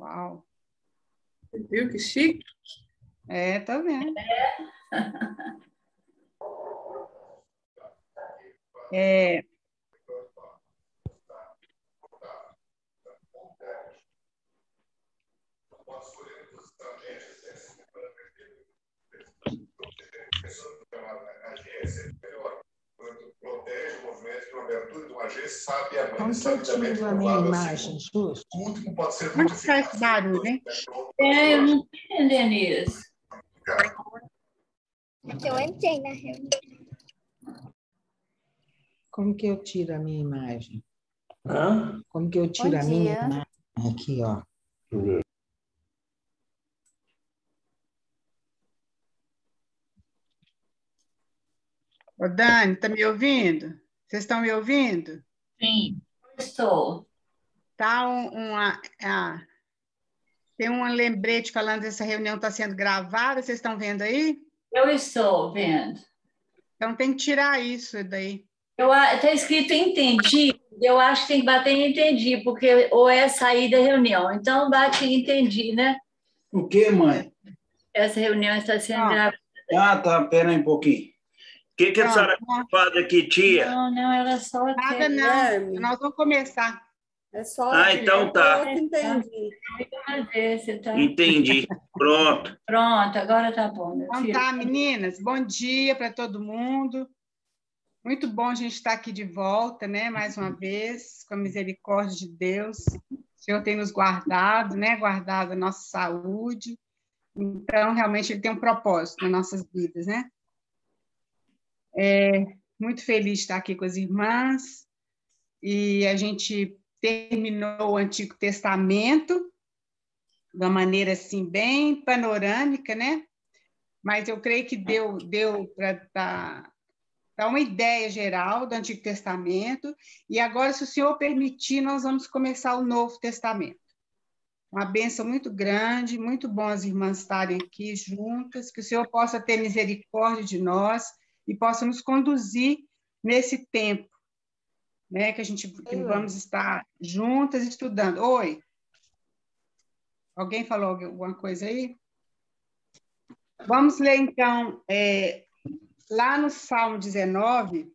Uau! Você viu que chique? É, tá vendo. É, protege o movimento de uma abertura de uma agência sabiamente. Como que eu tiro a minha imagem, justo? O último pode ser onde muito está esse barulho, hein? Eu não estou entendendo isso. É que eu entrei na reunião. Como que eu tiro a minha imagem? Hã? Como que eu tiro a minha dia. imagem? Aqui, ó. Ô, Dani, tá me ouvindo? Vocês estão me ouvindo? Sim, eu estou. Tá tem um lembrete falando que essa reunião está sendo gravada, vocês estão vendo aí? Eu estou vendo. Então tem que tirar isso daí. Está escrito entendi, eu acho que tem que bater em entendi, porque ou é sair da reunião. Então, bate em entendi, né? O quê, mãe? Essa reunião está sendo gravada. Ah, tá. Pera aí um pouquinho. O que a senhora faz aqui, tia? Não, ela só Nada quer... não, nós vamos começar. É só. Ah, então tá. Eu que entendi. fazer, você tá... Entendi. Pronto. Pronto, agora tá bom, meu Então filho. tá, meninas, bom dia para todo mundo. Muito bom a gente estar aqui de volta, né? Mais uma vez, com a misericórdia de Deus. O Senhor tem nos guardado, né? Guardado a nossa saúde. Então, realmente, Ele tem um propósito nas nossas vidas, né? Muito feliz de estar aqui com as irmãs. E a gente terminou o Antigo Testamento de uma maneira, assim, bem panorâmica, né? Mas eu creio que deu para dar uma ideia geral do Antigo Testamento, e agora, se o Senhor permitir, nós vamos começar o Novo Testamento. Uma bênção muito grande, muito bom as irmãs estarem aqui juntas, que o Senhor possa ter misericórdia de nós e possa nos conduzir nesse tempo, né, que vamos estar juntas estudando. Oi? Alguém falou alguma coisa aí? Vamos ler, então, lá no Salmo 19,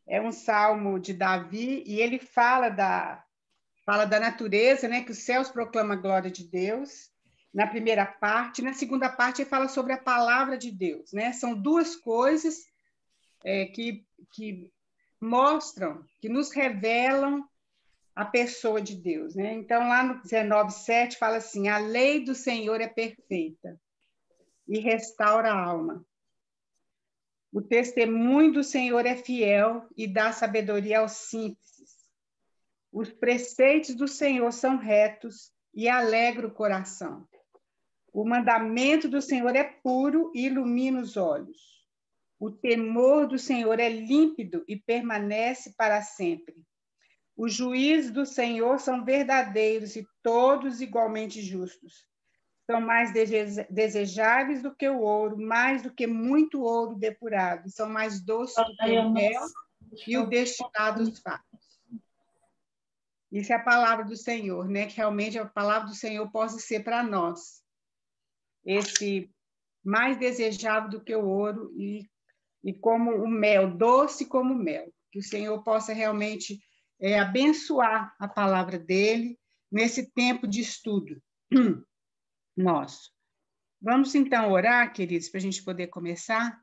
é um salmo de Davi, e ele fala da natureza, né, que os céus proclamam a glória de Deus, na primeira parte. Na segunda parte, ele fala sobre a palavra de Deus, né? São duas coisas que mostram, que nos revelam a pessoa de Deus, né? Então, lá no 19:7, fala assim: a lei do Senhor é perfeita e restaura a alma. O testemunho do Senhor é fiel e dá sabedoria aos simples. Os preceitos do Senhor são retos e alegra o coração. O mandamento do Senhor é puro e ilumina os olhos. O temor do Senhor é límpido e permanece para sempre. Os juízos do Senhor são verdadeiros e todos igualmente justos. São mais desejáveis do que o ouro, mais do que muito ouro depurado. São mais doces do que o mel e o destilado dos favos. Isso é a palavra do Senhor, né? Que realmente a palavra do Senhor possa ser para nós. Esse mais desejável do que o ouro e como o mel, doce como o mel. Que o Senhor possa realmente abençoar a palavra dele nesse tempo de estudo nosso. Vamos, então, orar, queridos, para a gente poder começar?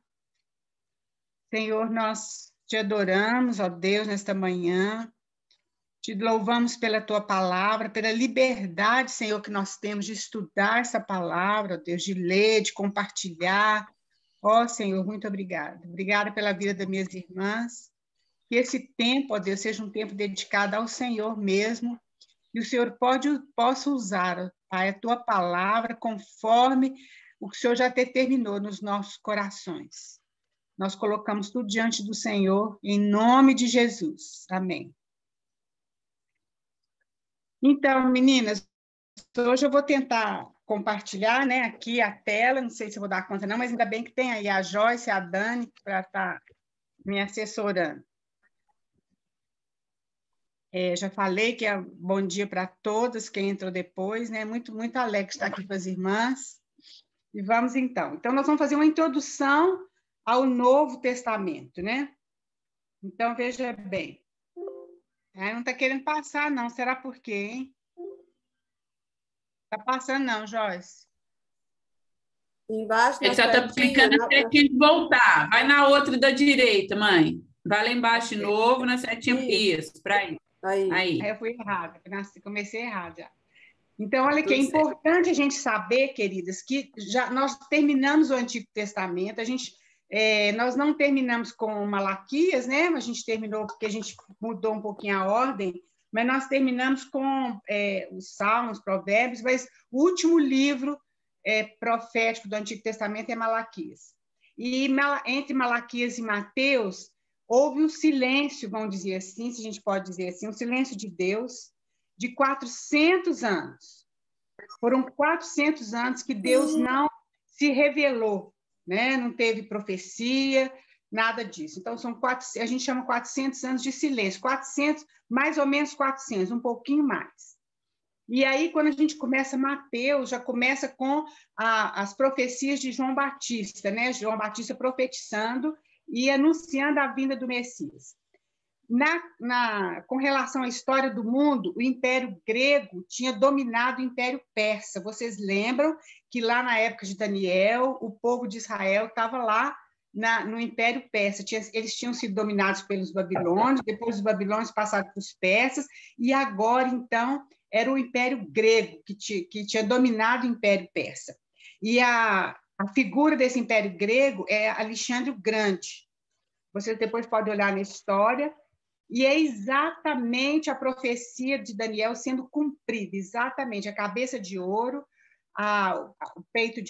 Senhor, nós te adoramos, ó Deus, nesta manhã. Te louvamos pela tua palavra, pela liberdade, Senhor, que nós temos de estudar essa palavra, ó Deus, de ler, de compartilhar. Ó, Senhor, muito obrigada. Obrigada pela vida das minhas irmãs. Que esse tempo, ó Deus, seja um tempo dedicado ao Senhor mesmo, e o Senhor possa usar, Pai, a tua palavra conforme o que o Senhor já determinou nos nossos corações. Nós colocamos tudo diante do Senhor, em nome de Jesus. Amém. Então, meninas, hoje eu vou tentar compartilhar, né, aqui a tela, não sei se eu vou dar conta não, mas ainda bem que tem aí a Joyce e a Dani para estar me assessorando. Já falei que é bom dia para todos, quem entrou depois, né? Muito, muito alegre estar aqui com as irmãs. E vamos então. Então, nós vamos fazer uma introdução ao Novo Testamento, né? Então, veja bem. Não está querendo passar, não. Será por quê, hein? Está passando, não, Joyce. Embaixo, Ele já está clicando na setinha de voltar. Vai na outra da direita, mãe. Vai lá embaixo de novo, na setinha. Isso, para aí. Aí eu fui errada, comecei errado já. Então, olha que é importante a gente saber, queridas, que já nós terminamos o Antigo Testamento, nós não terminamos com Malaquias, né? A gente terminou porque a gente mudou um pouquinho a ordem, mas nós terminamos com os Salmos, Provérbios, mas o último livro profético do Antigo Testamento é Malaquias. E entre Malaquias e Mateus, houve um silêncio, vamos dizer assim, se a gente pode dizer assim, um silêncio de Deus de 400 anos. Foram 400 anos que Deus não se revelou, né? Não teve profecia, nada disso. Então, a gente chama 400 anos de silêncio, 400, mais ou menos 400, um pouquinho mais. E aí, quando a gente começa Mateus, já começa com as profecias de João Batista, né? João Batista profetizando e anunciando a vinda do Messias. Com relação à história do mundo, o Império Grego tinha dominado o Império Persa. Vocês lembram que lá na época de Daniel, o povo de Israel estava lá no Império Persa. Eles tinham sido dominados pelos babilônios, depois os babilônios passaram para os persas, e agora, então, era o Império Grego que tinha dominado o Império Persa. E a figura desse Império Grego é Alexandre o Grande. Vocês depois podem olhar na história, e é exatamente a profecia de Daniel sendo cumprida, exatamente, a cabeça de ouro, o peito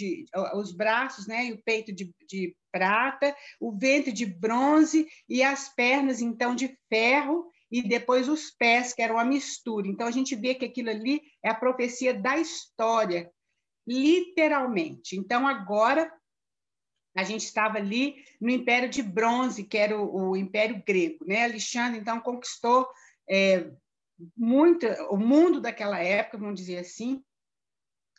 os braços, né, e o peito de prata, o ventre de bronze e as pernas, então, de ferro, e depois os pés, que eram uma mistura. Então, a gente vê que aquilo ali é a profecia da história, literalmente. Então, agora, a gente estava ali no Império de Bronze, que era o Império Grego, né? Alexandre, então, conquistou muito o mundo daquela época, vamos dizer assim,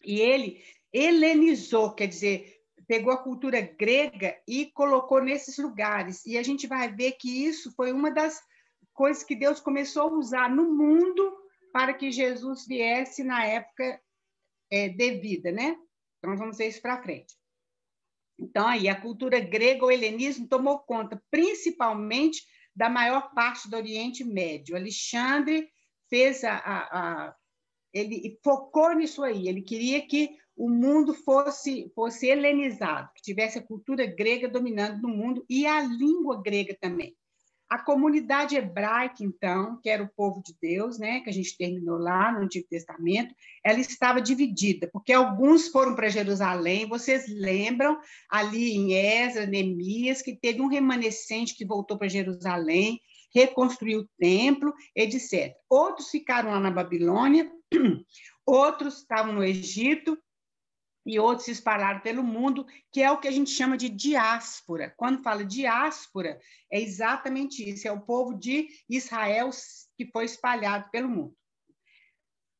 e ele helenizou, quer dizer, pegou a cultura grega e colocou nesses lugares. E a gente vai ver que isso foi uma das coisas que Deus começou a usar no mundo para que Jesus viesse na época devida, né? Então, vamos ver isso para frente. Então, aí, a cultura grega, o helenismo, tomou conta principalmente da maior parte do Oriente Médio. Alexandre fez ele focou nisso aí, ele queria que o mundo fosse helenizado, que tivesse a cultura grega dominando no mundo e a língua grega também. A comunidade hebraica, então, que era o povo de Deus, né, que a gente terminou lá no Antigo Testamento, ela estava dividida, porque alguns foram para Jerusalém, vocês lembram ali em Esdras, Neemias, que teve um remanescente que voltou para Jerusalém, reconstruiu o templo, etc. Outros ficaram lá na Babilônia, outros estavam no Egito, e outros se espalharam pelo mundo, que é o que a gente chama de diáspora. Quando fala diáspora, é exatamente isso, é o povo de Israel que foi espalhado pelo mundo.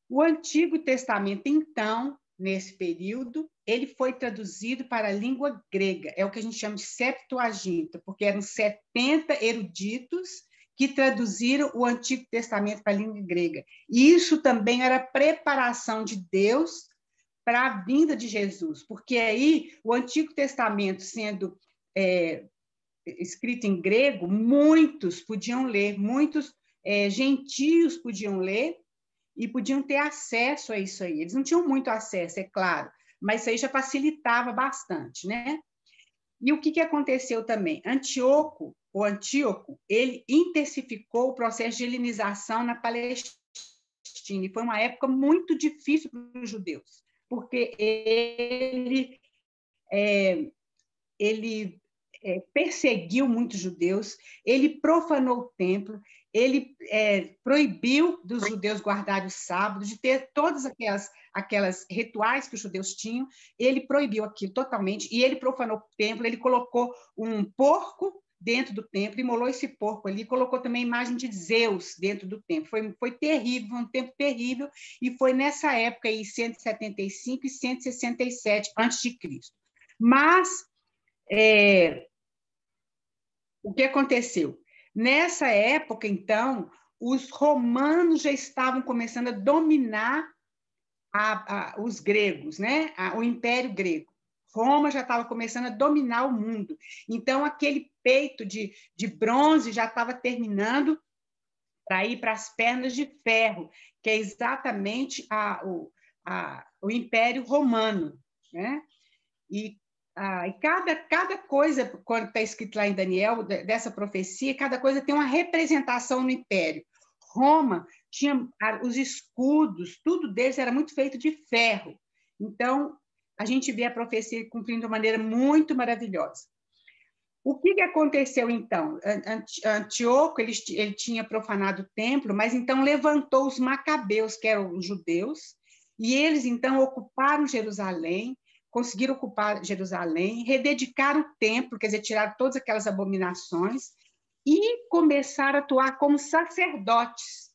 O Antigo Testamento, então, nesse período, ele foi traduzido para a língua grega, é o que a gente chama de Septuaginta, porque eram 70 eruditos que traduziram o Antigo Testamento para a língua grega. E isso também era preparação de Deus para a vinda de Jesus, porque aí o Antigo Testamento sendo escrito em grego, muitos podiam ler, muitos gentios podiam ler e podiam ter acesso a isso aí. Eles não tinham muito acesso, é claro, mas isso aí já facilitava bastante, né? E o que aconteceu também? Antíoco, ele intensificou o processo de helenização na Palestina, e foi uma época muito difícil para os judeus, porque ele perseguiu muitos judeus, ele profanou o templo, ele proibiu dos judeus guardarem o sábado, de ter todas aquelas rituais que os judeus tinham, ele proibiu aquilo totalmente, e ele profanou o templo, ele colocou um porco dentro do templo, imolou esse porco ali, colocou também a imagem de Zeus dentro do templo. Foi terrível, foi um tempo terrível, e foi nessa época aí, 175 e 167 a.C. Mas o que aconteceu? Nessa época, então, os romanos já estavam começando a dominar os gregos, né? O Império Grego. Roma já estava começando a dominar o mundo. Então, aquele peito de bronze já estava terminando para ir para as pernas de ferro, que é exatamente o Império Romano, né? E cada coisa, quando está escrito lá em Daniel, dessa profecia, cada coisa tem uma representação no Império. Roma tinha os escudos, tudo deles era muito feito de ferro. Então, a gente vê a profecia cumprindo de uma maneira muito maravilhosa. O que aconteceu, então? Antíoco, ele tinha profanado o templo, mas então levantou os macabeus, que eram os judeus, e eles, então, ocuparam Jerusalém, conseguiram ocupar Jerusalém, rededicaram o templo, quer dizer, tiraram todas aquelas abominações, e começaram a atuar como sacerdotes.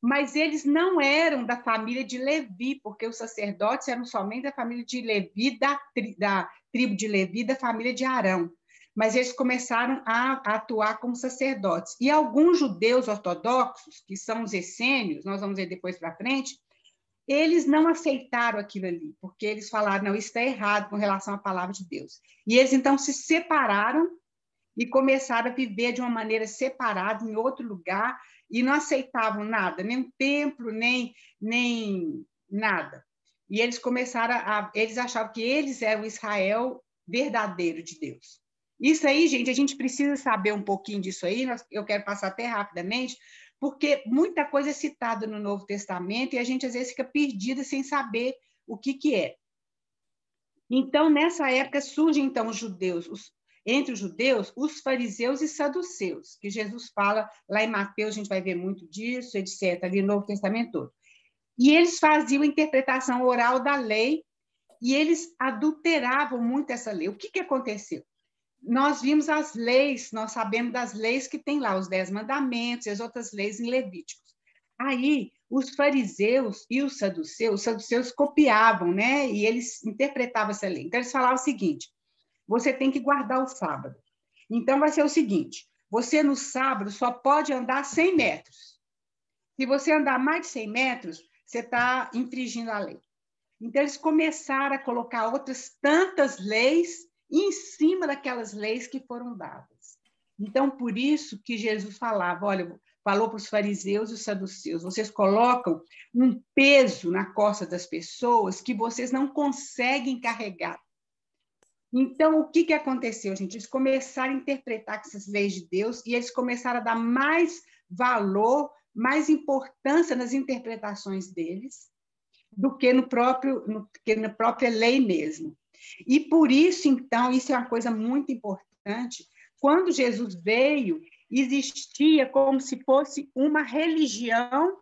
Mas eles não eram da família de Levi, porque os sacerdotes eram somente da família de Levi, da tribo de Levi, da família de Arão. Mas eles começaram a atuar como sacerdotes. E alguns judeus ortodoxos, que são os essênios, nós vamos ver depois para frente, eles não aceitaram aquilo ali, porque eles falaram, não, isso está errado com relação à palavra de Deus. E eles, então, se separaram e começaram a viver de uma maneira separada, em outro lugar, e não aceitavam nada, nem um templo, nem nada. E eles começaram eles achavam que eles eram o Israel verdadeiro de Deus. Isso aí, gente, a gente precisa saber um pouquinho disso aí, eu quero passar até rapidamente, porque muita coisa é citada no Novo Testamento e a gente, às vezes, fica perdida sem saber o que é. Então, nessa época, surgem, então, os judeus, entre os judeus, os fariseus e saduceus, que Jesus fala lá em Mateus, a gente vai ver muito disso, etc., ali no Novo Testamento todo. E eles faziam interpretação oral da lei e eles adulteravam muito essa lei. O que aconteceu? Nós vimos as leis, nós sabemos das leis que tem lá, os 10 mandamentos e as outras leis em Levíticos. Aí, os fariseus e os saduceus copiavam, né? E eles interpretavam essa lei. Então, eles falavam o seguinte, você tem que guardar o sábado. Então, vai ser o seguinte, você no sábado só pode andar 100 metros. Se você andar mais de 100 metros, você está infringindo a lei. Então, eles começaram a colocar outras tantas leis em cima daquelas leis que foram dadas. Então, por isso que Jesus falava, olha, falou para os fariseus e os saduceus, vocês colocam um peso na costa das pessoas que vocês não conseguem carregar. Então, o que aconteceu, gente? Eles começaram a interpretar essas leis de Deus e eles começaram a dar mais valor, mais importância nas interpretações deles do que na própria lei mesmo. E por isso, então, isso é uma coisa muito importante, quando Jesus veio, existia como se fosse uma religião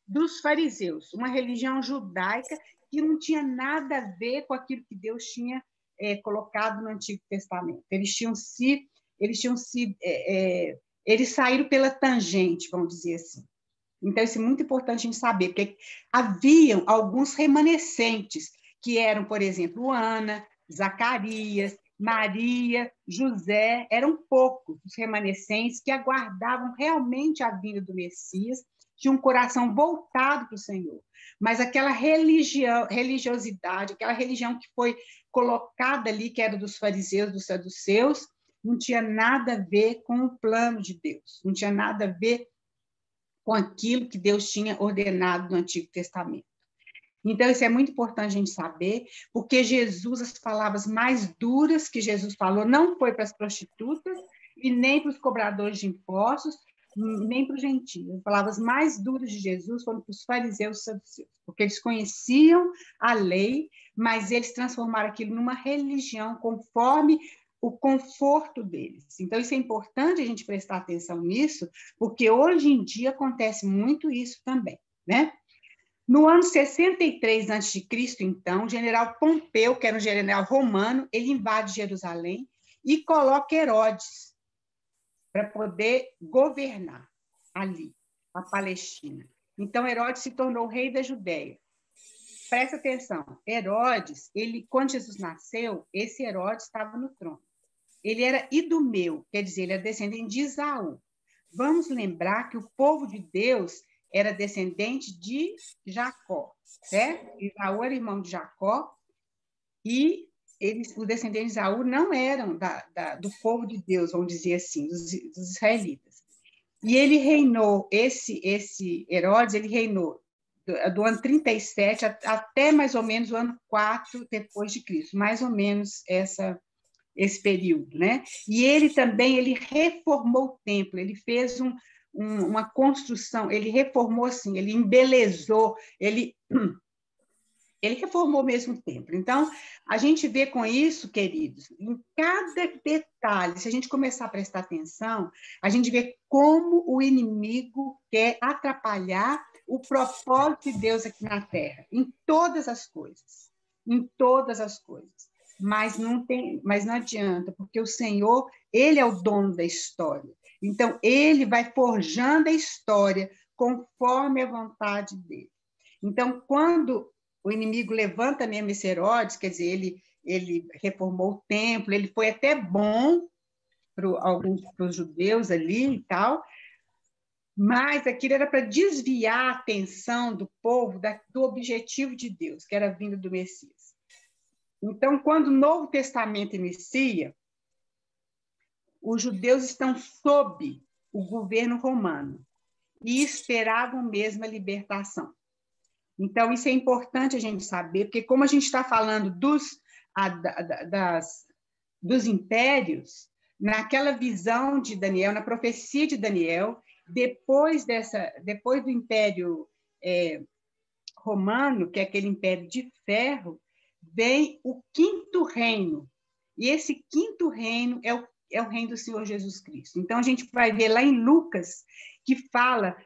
dos fariseus, uma religião judaica que não tinha nada a ver com aquilo que Deus tinha colocado no Antigo Testamento. Eles saíram pela tangente, vamos dizer assim. Então, isso é muito importante a gente saber, porque haviam alguns remanescentes, que eram, por exemplo, Ana, Zacarias, Maria, José, eram poucos os remanescentes que aguardavam realmente a vinda do Messias, tinham um coração voltado para o Senhor. Mas aquela religiosidade, aquela religião que foi colocada ali, que era dos fariseus, dos saduceus, não tinha nada a ver com o plano de Deus, não tinha nada a ver com aquilo que Deus tinha ordenado no Antigo Testamento. Então, isso é muito importante a gente saber, porque Jesus, as palavras mais duras que Jesus falou, não foi para as prostitutas e nem para os cobradores de impostos, nem para os gentios. As palavras mais duras de Jesus foram para os fariseus e saduceus, porque eles conheciam a lei, mas eles transformaram aquilo numa religião conforme o conforto deles. Então, isso é importante a gente prestar atenção nisso, porque hoje em dia acontece muito isso também, né? No ano 63 a.C., então, o general Pompeu, que era um general romano, ele invade Jerusalém e coloca Herodes para poder governar ali, a Palestina. Então, Herodes se tornou rei da Judéia. Presta atenção, Herodes, quando Jesus nasceu, esse Herodes estava no trono. Ele era idumeu, quer dizer, ele é descendente de Esaú. Vamos lembrar que o povo de Deus era descendente de Jacó, certo? Esaú era irmão de Jacó, e os descendentes de Esaú não eram do povo de Deus, vamos dizer assim, dos israelitas. E ele reinou, esse Herodes, ele reinou do ano 37 até mais ou menos o ano 4 depois de Cristo, mais ou menos esse período, né? E ele também, ele reformou o templo, ele fez uma construção, ele reformou assim, ele embelezou, ele reformou mesmo o templo. Então, a gente vê com isso, queridos, em cada detalhe, se a gente começar a prestar atenção, a gente vê como o inimigo quer atrapalhar o propósito de Deus aqui na Terra, em todas as coisas, em todas as coisas. Mas não adianta, porque o Senhor, ele é o dono da história. Então, ele vai forjando a história conforme a vontade dele. Então, quando o inimigo levanta mesmo esse Herodes, quer dizer, ele reformou o templo, ele foi até bom para os judeus ali e tal, mas aquilo era para desviar a atenção do povo do objetivo de Deus, que era a vinda do Messias. Então, quando o Novo Testamento inicia, os judeus estão sob o governo romano e esperavam mesmo a libertação. Então, isso é importante a gente saber, porque como a gente está falando dos impérios, naquela visão de Daniel, na profecia de Daniel, depois do Império Romano, que é aquele império de ferro, vem o quinto reino. E esse quinto reino é o reino do Senhor Jesus Cristo. Então, a gente vai ver lá em Lucas, que fala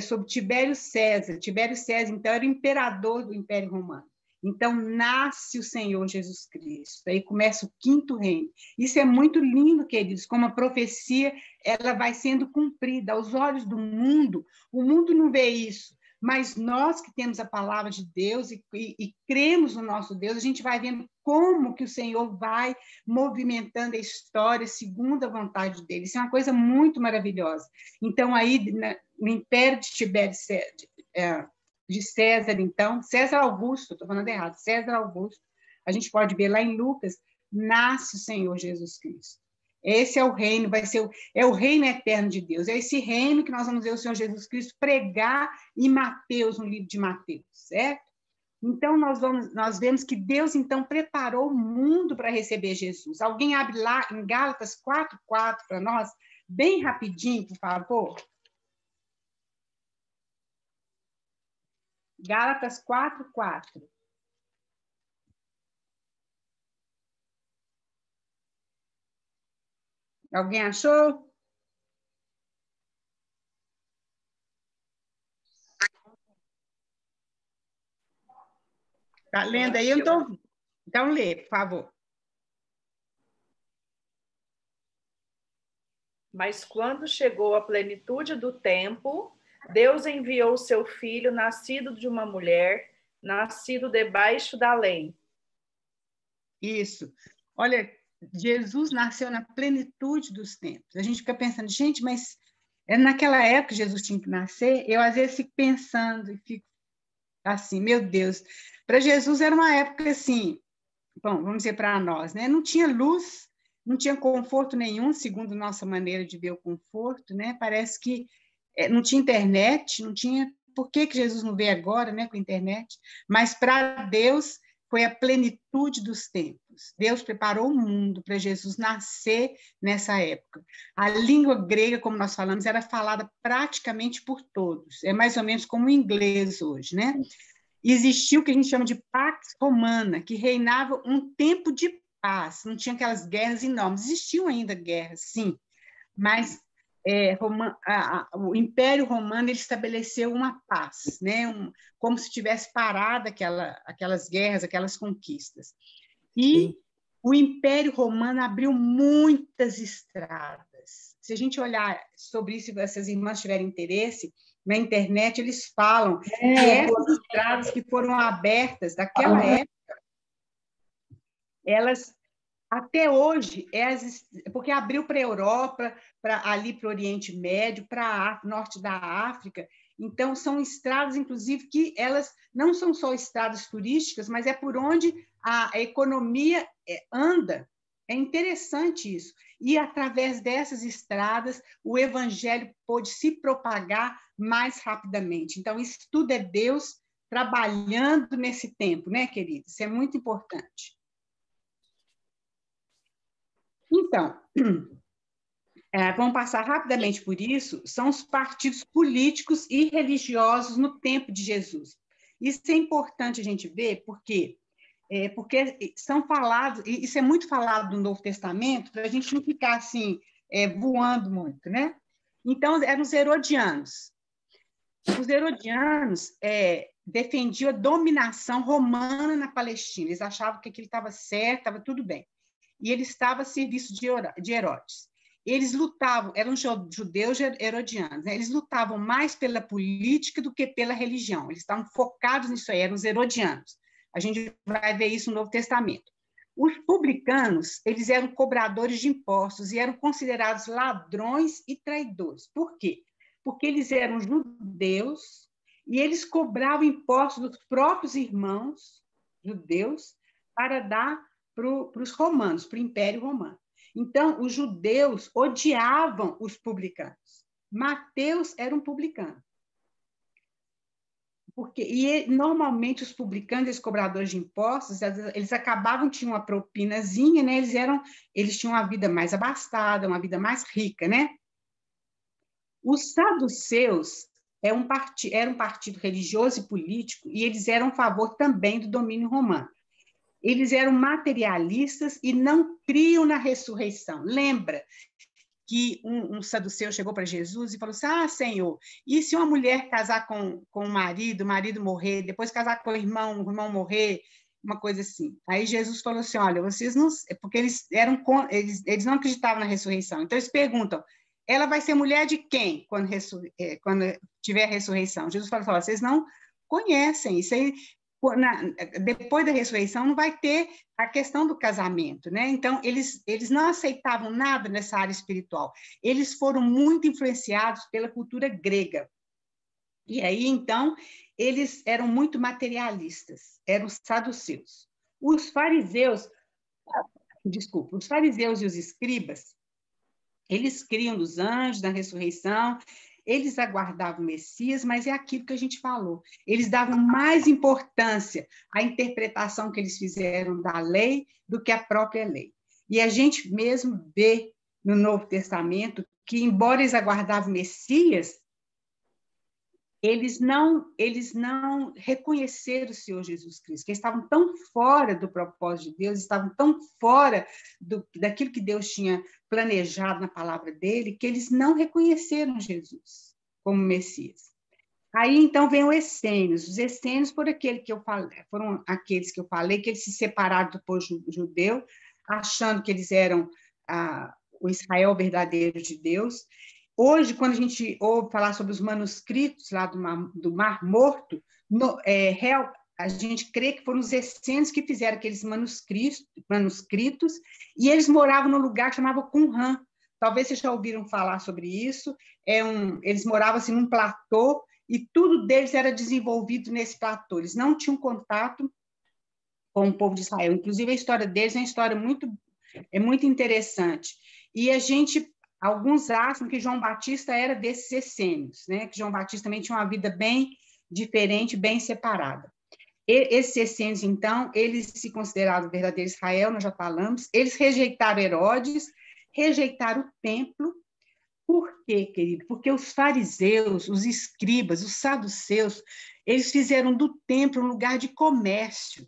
sobre Tibério César. Tibério César, então, era o imperador do Império Romano. Então, nasce o Senhor Jesus Cristo. Aí começa o quinto reino. Isso é muito lindo, queridos, como a profecia ela vai sendo cumprida. Aos olhos do mundo, o mundo não vê isso. Mas nós que temos a palavra de Deus e cremos no nosso Deus, a gente vai vendo como que o Senhor vai movimentando a história segundo a vontade dele. Isso é uma coisa muito maravilhosa. Então, aí, no Império de Tibério de César, então, César Augusto, estou falando errado, César Augusto, a gente pode ver lá em Lucas, nasce o Senhor Jesus Cristo. Esse é o reino, é o reino eterno de Deus. É esse reino que nós vamos ver o Senhor Jesus Cristo pregar em Mateus, no livro de Mateus, certo? Então, nós vemos que Deus, então, preparou o mundo para receber Jesus. Alguém abre lá em Gálatas 4:4 para nós, bem rapidinho, por favor. Gálatas 4:4. Alguém achou? Está lendo aí? Eu não estou ouvindo. Então, lê, por favor. Mas quando chegou a plenitude do tempo, Deus enviou seu filho, nascido de uma mulher, nascido debaixo da lei. Isso. Olha, Jesus nasceu na plenitude dos tempos. A gente fica pensando, gente, mas naquela época que Jesus tinha que nascer? Eu, às vezes, fico pensando e fico assim, meu Deus. Para Jesus era uma época assim, bom, vamos dizer para nós, né? Não tinha luz, não tinha conforto nenhum, segundo nossa maneira de ver o conforto, né? Parece que não tinha internet, não tinha... Por que Jesus não veio agora, né, com a internet? Mas para Deus foi a plenitude dos tempos. Deus preparou o mundo para Jesus nascer nessa época. A língua grega, como nós falamos, era falada praticamente por todos. É mais ou menos como o inglês hoje, né? Existia o que a gente chama de Pax Romana, que reinava um tempo de paz. Não tinha aquelas guerras enormes. Existiam ainda guerras, sim, mas o Império Romano ele estabeleceu uma paz, né? Como se tivesse parado aquelas guerras, aquelas conquistas. E o Império Romano abriu muitas estradas. Se a gente olhar sobre isso, se essas irmãs tiverem interesse, na internet eles falam que essas estradas que foram abertas daquela época, elas até hoje, porque abriu para a Europa, ali para o Oriente Médio, para o norte da África. Então, são estradas, inclusive, que elas não são só estradas turísticas, mas é por onde a economia anda. É interessante isso. E, através dessas estradas, o evangelho pôde se propagar mais rapidamente. Então, isso tudo é Deus trabalhando nesse tempo, né, queridos? Isso é muito importante. Então, vamos passar rapidamente por isso, são os partidos políticos e religiosos no tempo de Jesus. Isso é importante a gente ver, porque são falados, e isso é muito falado no Novo Testamento, para a gente não ficar assim, voando muito, né? Então, eram os herodianos. Os herodianos defendiam a dominação romana na Palestina, eles achavam que aquilo estava certo, estava tudo bem. E ele estava a serviço de Herodes. Eles lutavam, eram judeus herodianos, né? Eles lutavam mais pela política do que pela religião. Eles estavam focados nisso aí, eram os herodianos. A gente vai ver isso no Novo Testamento. Os publicanos, eles eram cobradores de impostos e eram considerados ladrões e traidores. Por quê? Porque eles eram judeus e eles cobravam impostos dos próprios irmãos judeus para dar para os romanos, para o Império Romano. Então, os judeus odiavam os publicanos. Mateus era um publicano. Normalmente, os publicanos, os cobradores de impostos, eles acabavam, tinham uma propinazinha, né? Eles tinham uma vida mais abastada, uma vida mais rica, né? Os saduceus era um partido religioso e político, e eles eram a favor também do domínio romano. Eles eram materialistas e não criam na ressurreição. Lembra que um saduceu chegou para Jesus e falou assim, Senhor, e se uma mulher casar com o marido morrer, depois casar com o irmão morrer, uma coisa assim. Aí Jesus falou assim, olha, vocês não... Porque eles não acreditavam na ressurreição. Então, eles perguntam, ela vai ser mulher de quem quando tiver a ressurreição? Jesus falou, vocês não conhecem isso aí. Depois da ressurreição não vai ter a questão do casamento, né? Então, eles não aceitavam nada nessa área espiritual. Eles foram muito influenciados pela cultura grega. E aí, então, eles eram muito materialistas, eram os saduceus. Os fariseus e os escribas, eles criam nos anjos, na ressurreição, eles aguardavam o Messias, mas é aquilo que a gente falou. Eles davam mais importância à interpretação que eles fizeram da lei do que à própria lei. E a gente mesmo vê no Novo Testamento que, embora eles aguardavam o Messias, eles não reconheceram o Senhor Jesus Cristo, que eles estavam tão fora do propósito de Deus, estavam tão fora daquilo que Deus tinha planejado na palavra dele, que eles não reconheceram Jesus como Messias. Aí, então, vem os essênios. Os essênios foram aqueles que eu falei, que eles se separaram do povo judeu, achando que eles eram o Israel verdadeiro de Deus. Hoje, quando a gente ouve falar sobre os manuscritos lá do Mar Morto, a gente crê que foram os essênios que fizeram aqueles manuscritos, e eles moravam num lugar que chamava Qumran. Talvez vocês já ouviram falar sobre isso. Eles moravam assim, num platô, e tudo deles era desenvolvido nesse platô. Eles não tinham contato com o povo de Israel. Inclusive, a história deles é uma história muito interessante. E alguns acham que João Batista era desses essênios, né? Que João Batista também tinha uma vida bem diferente, bem separada. Esses essênios, então, eles se consideravam o verdadeiro Israel, nós já falamos, eles rejeitaram Herodes, rejeitaram o templo. Por quê, querido? Porque os fariseus, os escribas, os saduceus, eles fizeram do templo um lugar de comércio.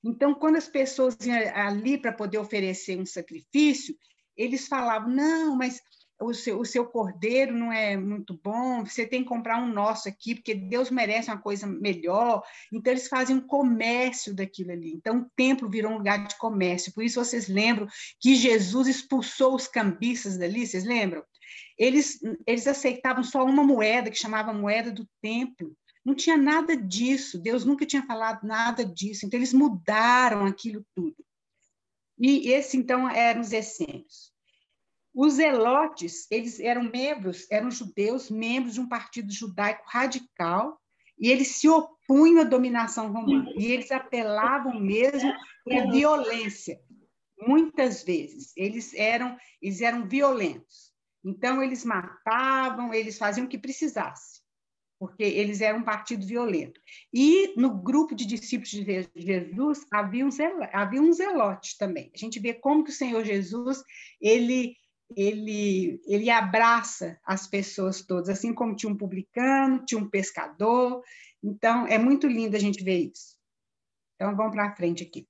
Então, quando as pessoas iam ali para poder oferecer um sacrifício, eles falavam, não, mas o seu cordeiro não é muito bom, você tem que comprar um nosso aqui, porque Deus merece uma coisa melhor. Então, eles fazem um comércio daquilo ali. Então, o templo virou um lugar de comércio. Por isso, vocês lembram que Jesus expulsou os cambistas dali, vocês lembram? Eles aceitavam só uma moeda, que chamava moeda do templo. Não tinha nada disso, Deus nunca tinha falado nada disso. Então, eles mudaram aquilo tudo. E esse, então, eram os essênios. Os zelotes, eles eram judeus, membros de um partido judaico radical, e eles se opunham à dominação romana, e eles apelavam mesmo para a violência. Muitas vezes, eles eram violentos. Então, eles matavam, eles faziam o que precisasse, porque eles eram um partido violento. E no grupo de discípulos de Jesus, havia um zelote também. A gente vê como que o Senhor Jesus, ele abraça as pessoas todas, assim como tinha um publicano, tinha um pescador. Então, é muito lindo a gente ver isso. Então, vamos para frente aqui.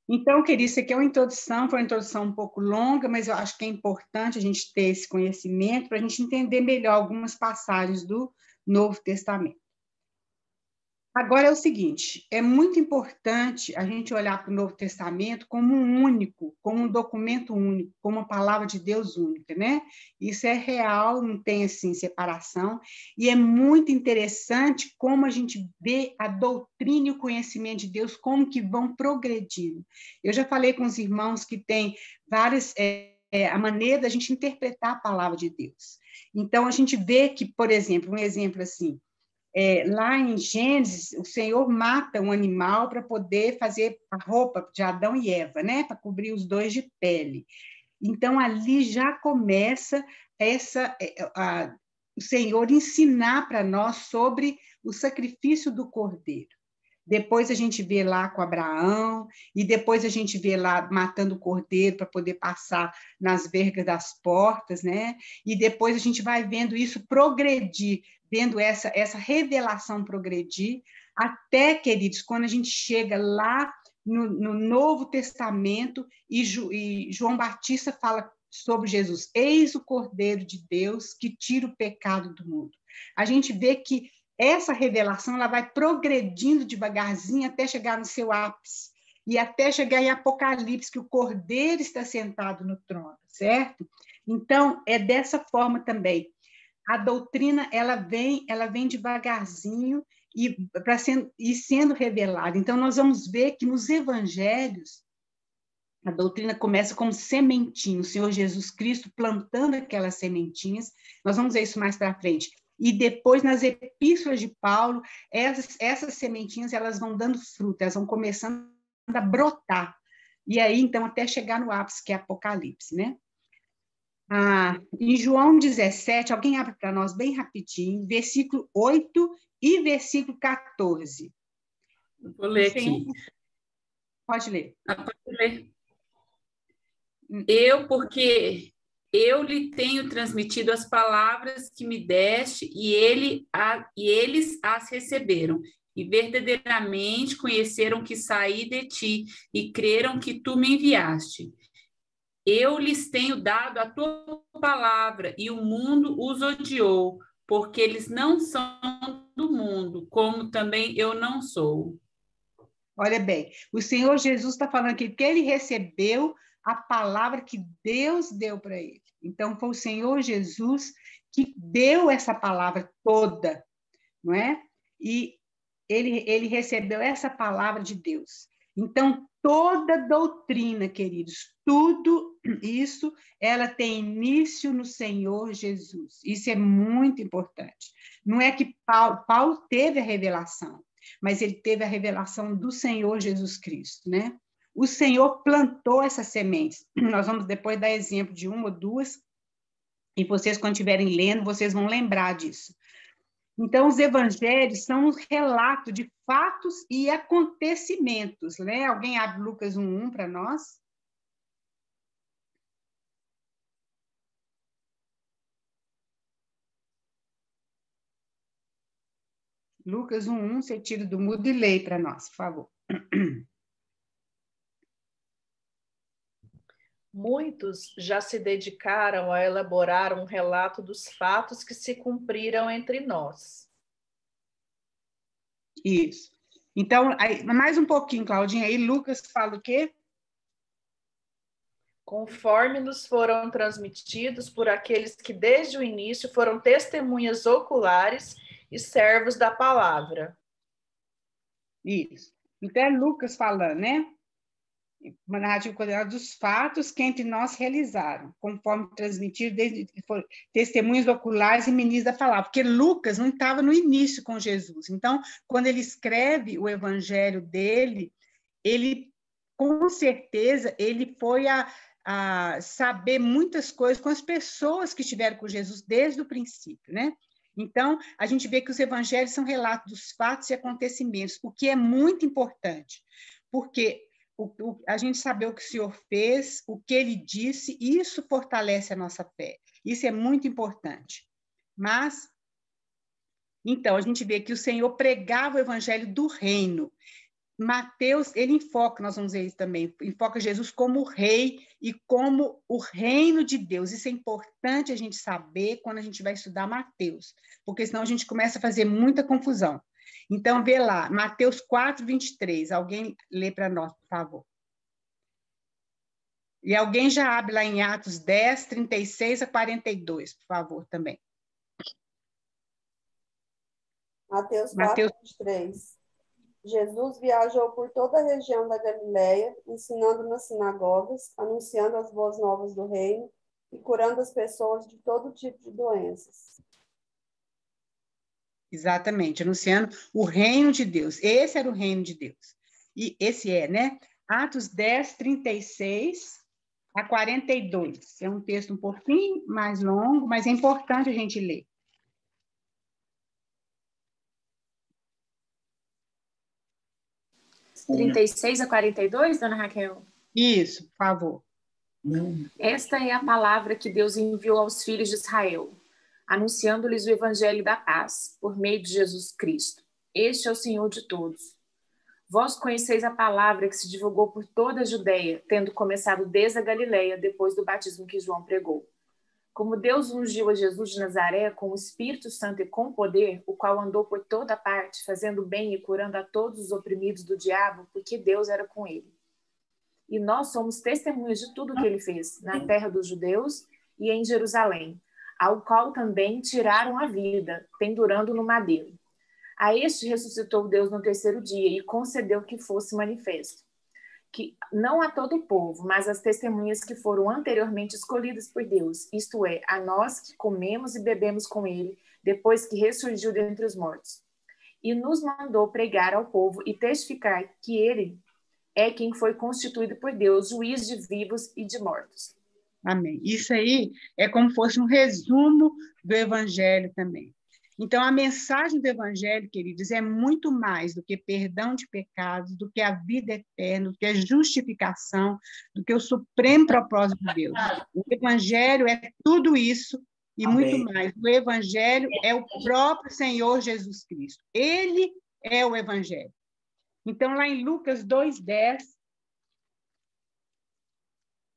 Então, querido, isso aqui é uma introdução, foi uma introdução um pouco longa, mas eu acho que é importante a gente ter esse conhecimento para a gente entender melhor algumas passagens do Novo Testamento. Agora é o seguinte, é muito importante a gente olhar para o Novo Testamento como um único, como um documento único, como uma palavra de Deus única, né? Isso é real, não tem, assim, separação, e é muito interessante como a gente vê a doutrina e o conhecimento de Deus, como que vão progredindo. Eu já falei com os irmãos que tem várias... a maneira da gente interpretar a palavra de Deus. Então, a gente vê que, por exemplo, um exemplo assim, lá em Gênesis, o Senhor mata um animal para poder fazer a roupa de Adão e Eva, né? Para cobrir os dois de pele. Então, ali já começa o Senhor ensinar para nós sobre o sacrifício do cordeiro. Depois a gente vê lá com Abraão, e depois a gente vê lá matando o cordeiro para poder passar nas vergas das portas, né? E depois a gente vai vendo isso progredir, vendo essa revelação progredir, até, queridos, quando a gente chega lá no Novo Testamento, e João Batista fala sobre Jesus, eis o Cordeiro de Deus que tira o pecado do mundo. A gente vê que essa revelação ela vai progredindo devagarzinho até chegar no seu ápice, e até chegar em Apocalipse, que o Cordeiro está sentado no trono, certo? Então, é dessa forma também. A doutrina ela vem devagarzinho e sendo revelada. Então, nós vamos ver que nos evangelhos, a doutrina começa como sementinho, o Senhor Jesus Cristo plantando aquelas sementinhas. Nós vamos ver isso mais para frente. E depois, nas epístolas de Paulo, essas sementinhas elas vão dando fruto, elas vão começando a brotar. E aí, então, até chegar no ápice, que é Apocalipse, né? Em João 17, alguém abre para nós bem rapidinho, versículo 8 e versículo 14. Vou ler aqui. Pode ler. Pode ler. Porque eu lhe tenho transmitido as palavras que me deste, e eles as receberam, e verdadeiramente conheceram que saí de ti, e creram que tu me enviaste. Eu lhes tenho dado a tua palavra, e o mundo os odiou, porque eles não são do mundo, como também eu não sou. Olha bem, o Senhor Jesus está falando aqui que ele recebeu a palavra que Deus deu para ele. Então, foi o Senhor Jesus que deu essa palavra toda, não é? E ele recebeu essa palavra de Deus. Então, toda doutrina, queridos, tudo isso, ela tem início no Senhor Jesus. Isso é muito importante. Não é que Paulo teve a revelação, mas ele teve a revelação do Senhor Jesus Cristo, né? O Senhor plantou essas sementes. Nós vamos depois dar exemplo de uma ou duas, e vocês, quando estiverem lendo, vocês vão lembrar disso. Então, os evangelhos são um relato de fatos e acontecimentos, né? Alguém abre Lucas 1:1 para nós? Lucas 1:1, você tira do mudo e lê para nós, por favor. Muitos já se dedicaram a elaborar um relato dos fatos que se cumpriram entre nós. Isso. Então, aí, mais um pouquinho, Claudinha, aí Lucas fala o quê? Conforme nos foram transmitidos por aqueles que desde o início foram testemunhas oculares e servos da palavra. Isso. Então, é Lucas falando, né? Uma narrativa coordenada dos fatos que entre nós realizaram, conforme transmitido desde testemunhos oculares e ministros da palavra, porque Lucas não estava no início com Jesus. Então, quando ele escreve o evangelho dele, ele, com certeza, ele foi a saber muitas coisas com as pessoas que estiveram com Jesus desde o princípio, né? Então, a gente vê que os evangelhos são relatos dos fatos e acontecimentos, o que é muito importante, porque a gente saber o que o Senhor fez, o que ele disse, isso fortalece a nossa fé. Isso é muito importante. Mas, então, a gente vê que o Senhor pregava o evangelho do reino. Mateus, ele enfoca, nós vamos ver isso também, enfoca Jesus como rei e como o reino de Deus. Isso é importante a gente saber quando a gente vai estudar Mateus, porque senão a gente começa a fazer muita confusão. Então, vê lá, Mateus 4, 23. Alguém lê para nós, por favor. E alguém já abre lá em Atos 10, 36 a 42, por favor, também. Mateus 4, 23. Jesus viajou por toda a região da Galileia, ensinando nas sinagogas, anunciando as boas novas do reino e curando as pessoas de todo tipo de doenças. Exatamente, anunciando o reino de Deus. Esse era o reino de Deus. E esse é, né? Atos 10, 36 a 42. É um texto um pouquinho mais longo, mas é importante a gente ler. Sim. 36 a 42, dona Raquel? Isso, por favor. Esta é a palavra que Deus enviou aos filhos de Israel, anunciando-lhes o evangelho da paz, por meio de Jesus Cristo. Este é o Senhor de todos. Vós conheceis a palavra que se divulgou por toda a Judeia, tendo começado desde a Galileia, depois do batismo que João pregou. Como Deus ungiu a Jesus de Nazaré com o Espírito Santo e com poder, o qual andou por toda parte, fazendo bem e curando a todos os oprimidos do diabo, porque Deus era com ele. E nós somos testemunhas de tudo o que ele fez, na terra dos judeus e em Jerusalém, ao qual também tiraram a vida, pendurando no madeiro. A este ressuscitou Deus no terceiro dia e concedeu que fosse manifesto, que não a todo o povo, mas às testemunhas que foram anteriormente escolhidas por Deus, isto é, a nós que comemos e bebemos com ele, depois que ressurgiu dentre os mortos. E nos mandou pregar ao povo e testificar que ele é quem foi constituído por Deus, juiz de vivos e de mortos. Amém. Isso aí é como se fosse um resumo do evangelho também. Então, a mensagem do evangelho, queridos, é muito mais do que perdão de pecados, do que a vida eterna, do que a justificação, do que o supremo propósito de Deus. O evangelho é tudo isso e muito mais. O evangelho é o próprio Senhor Jesus Cristo. Ele é o evangelho. Então, lá em Lucas 2:10,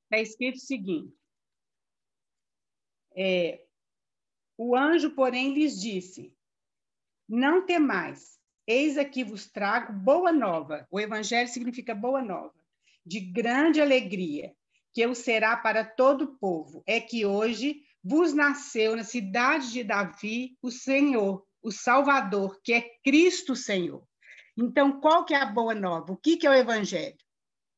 está escrito o seguinte: o anjo, porém, lhes disse: não temais, eis aqui vos trago boa nova. O evangelho significa boa nova, de grande alegria, que o será para todo o povo. É que hoje vos nasceu na cidade de Davi o Senhor, o Salvador, que é Cristo Senhor. Então, qual que é a boa nova? O que é o evangelho?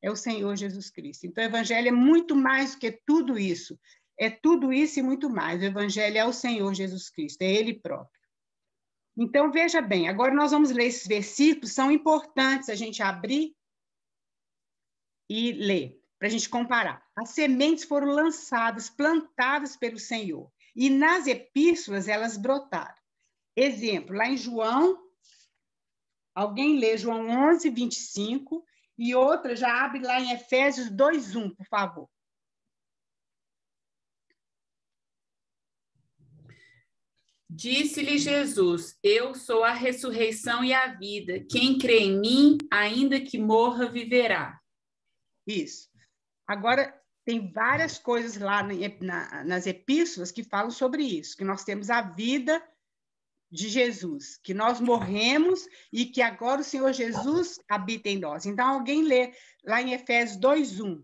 É o Senhor Jesus Cristo. Então, o evangelho é muito mais do que tudo isso. É tudo isso e muito mais. O evangelho é o Senhor Jesus Cristo, é Ele próprio. Então, veja bem, agora nós vamos ler esses versículos, são importantes a gente abrir e ler, para a gente comparar. As sementes foram lançadas, plantadas pelo Senhor, e nas epístolas elas brotaram. Exemplo, lá em João, alguém lê João 11, 25, e outra já abre lá em Efésios 2:1, por favor. Disse-lhe Jesus: eu sou a ressurreição e a vida. Quem crê em mim, ainda que morra, viverá. Isso. Agora, tem várias coisas lá nas epístolas que falam sobre isso, que nós temos a vida de Jesus, que nós morremos e que agora o Senhor Jesus habita em nós. Então, alguém lê lá em Efésios 2:1.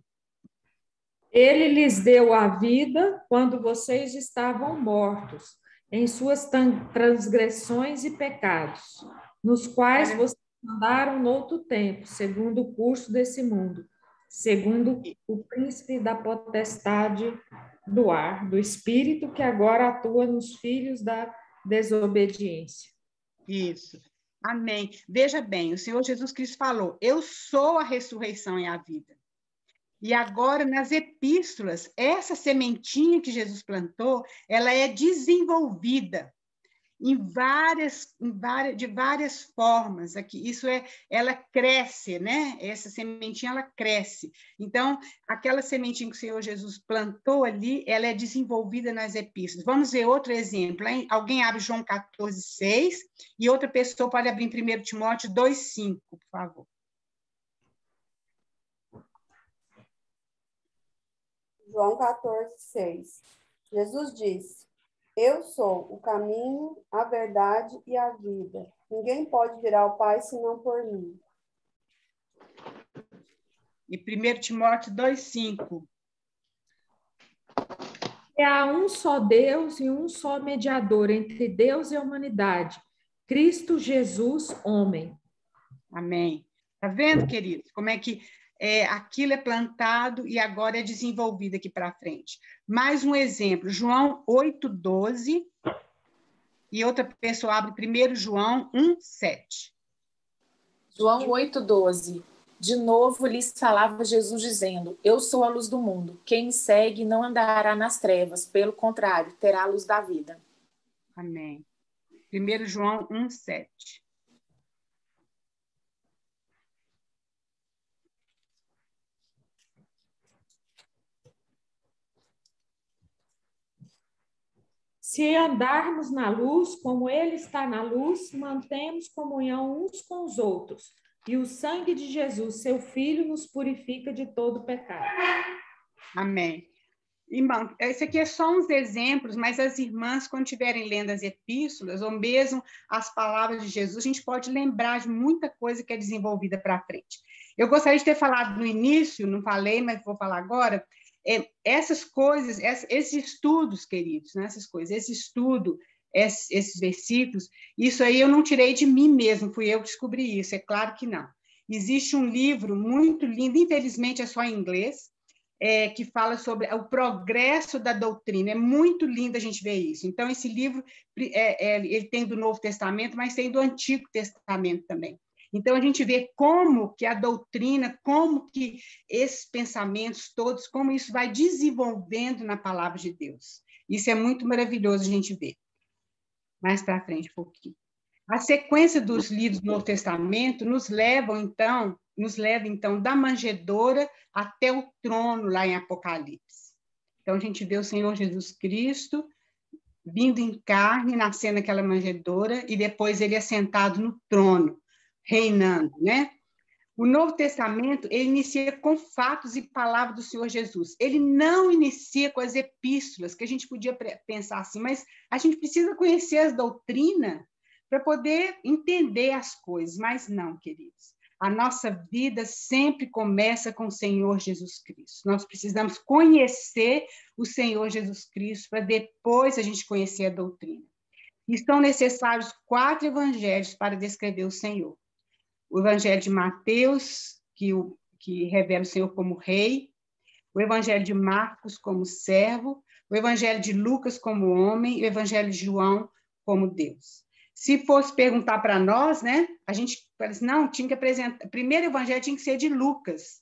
Ele lhes deu a vida quando vocês estavam mortos em suas transgressões e pecados, nos quais vocês andaram noutro tempo, segundo o curso desse mundo, segundo o príncipe da potestade do ar, do espírito que agora atua nos filhos da desobediência. Isso. Amém. Veja bem, o Senhor Jesus Cristo falou: eu sou a ressurreição e a vida. E agora, nas epístolas, essa sementinha que Jesus plantou, ela é desenvolvida de várias formas. Aqui, ela cresce, né? Essa sementinha, ela cresce. Então, aquela sementinha que o Senhor Jesus plantou ali, ela é desenvolvida nas epístolas. Vamos ver outro exemplo, hein? Alguém abre João 14:6 e outra pessoa pode abrir em 1 Timóteo 2:5, por favor. João 14:6. Jesus disse: eu sou o caminho, a verdade e a vida. Ninguém pode vir ao Pai senão por mim. E 1 Timóteo 2:5. Há um só Deus e um só mediador entre Deus e a humanidade, Cristo Jesus, homem. Amém. Está vendo, queridos, como é que aquilo é plantado e agora é desenvolvido aqui para frente. Mais um exemplo, João 8:12, e outra pessoa abre 1 João 1:7. João 8:12. De novo lhes falava Jesus dizendo: eu sou a luz do mundo. Quem me segue não andará nas trevas, pelo contrário, terá a luz da vida. Amém. 1 João 1:7. Se andarmos na luz, como Ele está na luz, mantemos comunhão uns com os outros. E o sangue de Jesus, seu Filho, nos purifica de todo pecado. Amém. Irmão, esse aqui é só uns exemplos, mas as irmãs, quando estiverem lendo as epístolas, ou mesmo as palavras de Jesus, a gente pode lembrar de muita coisa que é desenvolvida para frente. Eu gostaria de ter falado no início, não falei, mas vou falar agora. Essas coisas, esses estudos, queridos, né? Essas coisas, esse estudo, esses versículos, isso aí eu não tirei de mim mesmo, fui eu que descobri isso, é claro que não. Existe um livro muito lindo, infelizmente é só em inglês, que fala sobre o progresso da doutrina, é muito lindo a gente ver isso. Então, esse livro, ele tem do Novo Testamento, mas tem do Antigo Testamento também. Então, a gente vê como que a doutrina, como que esses pensamentos todos, como isso vai desenvolvendo na palavra de Deus. Isso é muito maravilhoso a gente ver. Mais para frente um pouquinho. A sequência dos livros do Novo Testamento nos leva, então, da manjedoura até o trono lá em Apocalipse. Então, a gente vê o Senhor Jesus Cristo vindo em carne, nascendo naquela manjedoura, e depois ele é sentado no trono, reinando, né? O Novo Testamento, ele inicia com fatos e palavras do Senhor Jesus. Ele não inicia com as epístolas, que a gente podia pensar assim, mas a gente precisa conhecer as doutrinas para poder entender as coisas, mas não, queridos. A nossa vida sempre começa com o Senhor Jesus Cristo. Nós precisamos conhecer o Senhor Jesus Cristo para depois a gente conhecer a doutrina. E são necessários 4 evangelhos para descrever o Senhor. O Evangelho de Mateus, que revela o Senhor como rei, o Evangelho de Marcos como servo, o Evangelho de Lucas como homem e o Evangelho de João como Deus. Se fosse perguntar para nós, né, a gente fala assim, não, tinha que apresentar, o primeiro Evangelho tinha que ser de Lucas,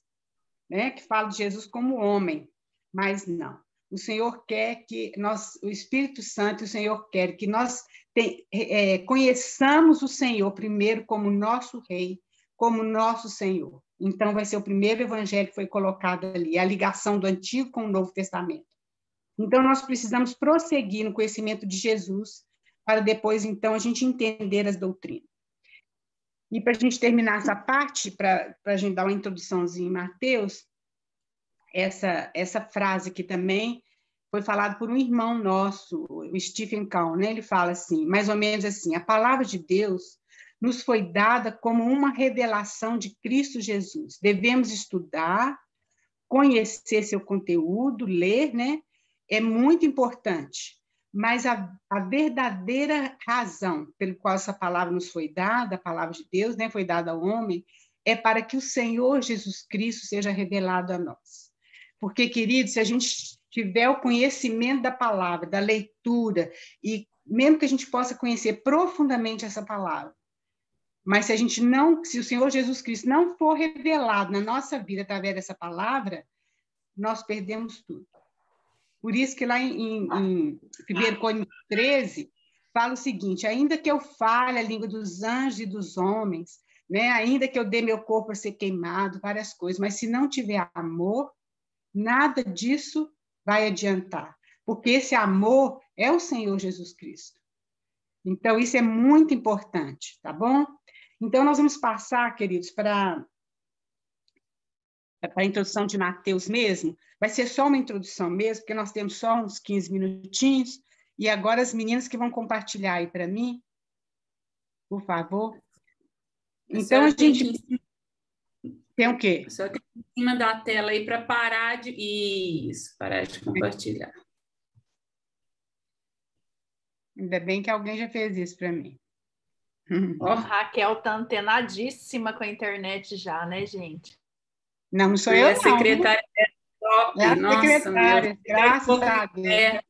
né, que fala de Jesus como homem, mas não. O Senhor quer que nós, o Espírito Santo, o Senhor quer que nós conheçamos o Senhor primeiro como nosso Rei, como nosso Senhor. Então, vai ser o primeiro evangelho que foi colocado ali, a ligação do Antigo com o Novo Testamento. Então, nós precisamos prosseguir no conhecimento de Jesus, para depois, então, a gente entender as doutrinas. E para a gente terminar essa parte, para a gente dar uma introduçãozinha em Mateus, essa frase aqui também foi falada por um irmão nosso, o Stephen Kahn, né? Ele fala assim, mais ou menos assim: a palavra de Deus nos foi dada como uma revelação de Cristo Jesus. Devemos estudar, conhecer seu conteúdo, ler, né? É muito importante. Mas a verdadeira razão pelo qual essa palavra nos foi dada, a palavra de Deus, né, foi dada ao homem, é para que o Senhor Jesus Cristo seja revelado a nós. Porque, queridos, se a gente tiver o conhecimento da palavra, da leitura, e mesmo que a gente possa conhecer profundamente essa palavra, mas se o Senhor Jesus Cristo não for revelado na nossa vida através dessa palavra, nós perdemos tudo. Por isso que lá em 1 Coríntios 13, fala o seguinte: ainda que eu fale a língua dos anjos e dos homens, né? Ainda que eu dê meu corpo a ser queimado, várias coisas, mas se não tiver amor, nada disso vai adiantar, porque esse amor é o Senhor Jesus Cristo. Então, isso é muito importante, tá bom? Então, nós vamos passar, queridos, para a introdução de Mateus mesmo. Vai ser só uma introdução mesmo, porque nós temos só uns 15 minutinhos, e agora as meninas que vão compartilhar aí para mim, por favor. Então, a gente... Tem o quê? Só tem em cima da tela aí para parar de... Isso, parar de compartilhar. Ainda bem que alguém já fez isso para mim. A Raquel tá antenadíssima com a internet já, né, gente? Não sou eu, não. Secretária é top. É a Nossa, secretária, graças a Deus. É.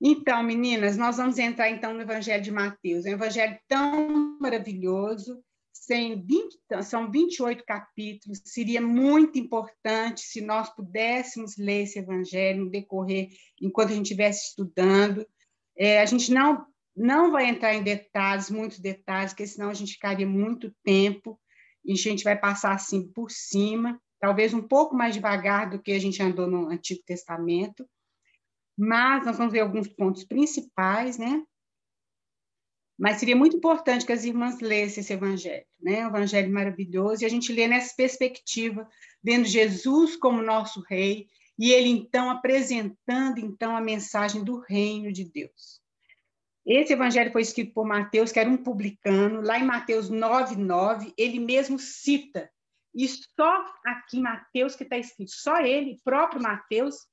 Então, meninas, nós vamos entrar então no Evangelho de Mateus. É um evangelho tão maravilhoso, são 28 capítulos. Seria muito importante se nós pudéssemos ler esse evangelho no decorrer, enquanto a gente estivesse estudando. A gente não vai entrar em detalhes, muitos detalhes, porque senão a gente ficaria muito tempo, e a gente vai passar assim por cima, talvez um pouco mais devagar do que a gente andou no Antigo Testamento, mas nós vamos ver alguns pontos principais, né? Mas seria muito importante que as irmãs lessem esse evangelho, né? Um evangelho maravilhoso, e a gente lê nessa perspectiva, vendo Jesus como nosso rei, e ele, então, apresentando, então, a mensagem do reino de Deus. Esse evangelho foi escrito por Mateus, que era um publicano. Lá em Mateus 9:9, ele mesmo cita, e só aqui Mateus que está escrito, só ele, próprio Mateus,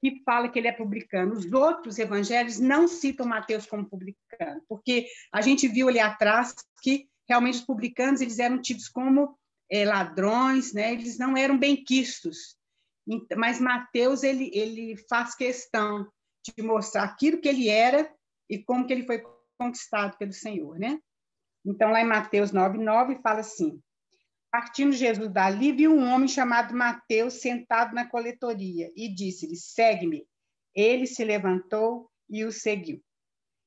que fala que ele é publicano. Os outros evangelhos não citam Mateus como publicano, porque a gente viu ali atrás que realmente os publicanos eles eram tidos como ladrões, né? Eles não eram benquistos. Mas Mateus ele faz questão de mostrar aquilo que ele era e como que ele foi conquistado pelo Senhor, né? Então, lá em Mateus 9:9, fala assim: partindo Jesus dali, viu um homem chamado Mateus sentado na coletoria e disse-lhe: segue-me. Ele se levantou e o seguiu.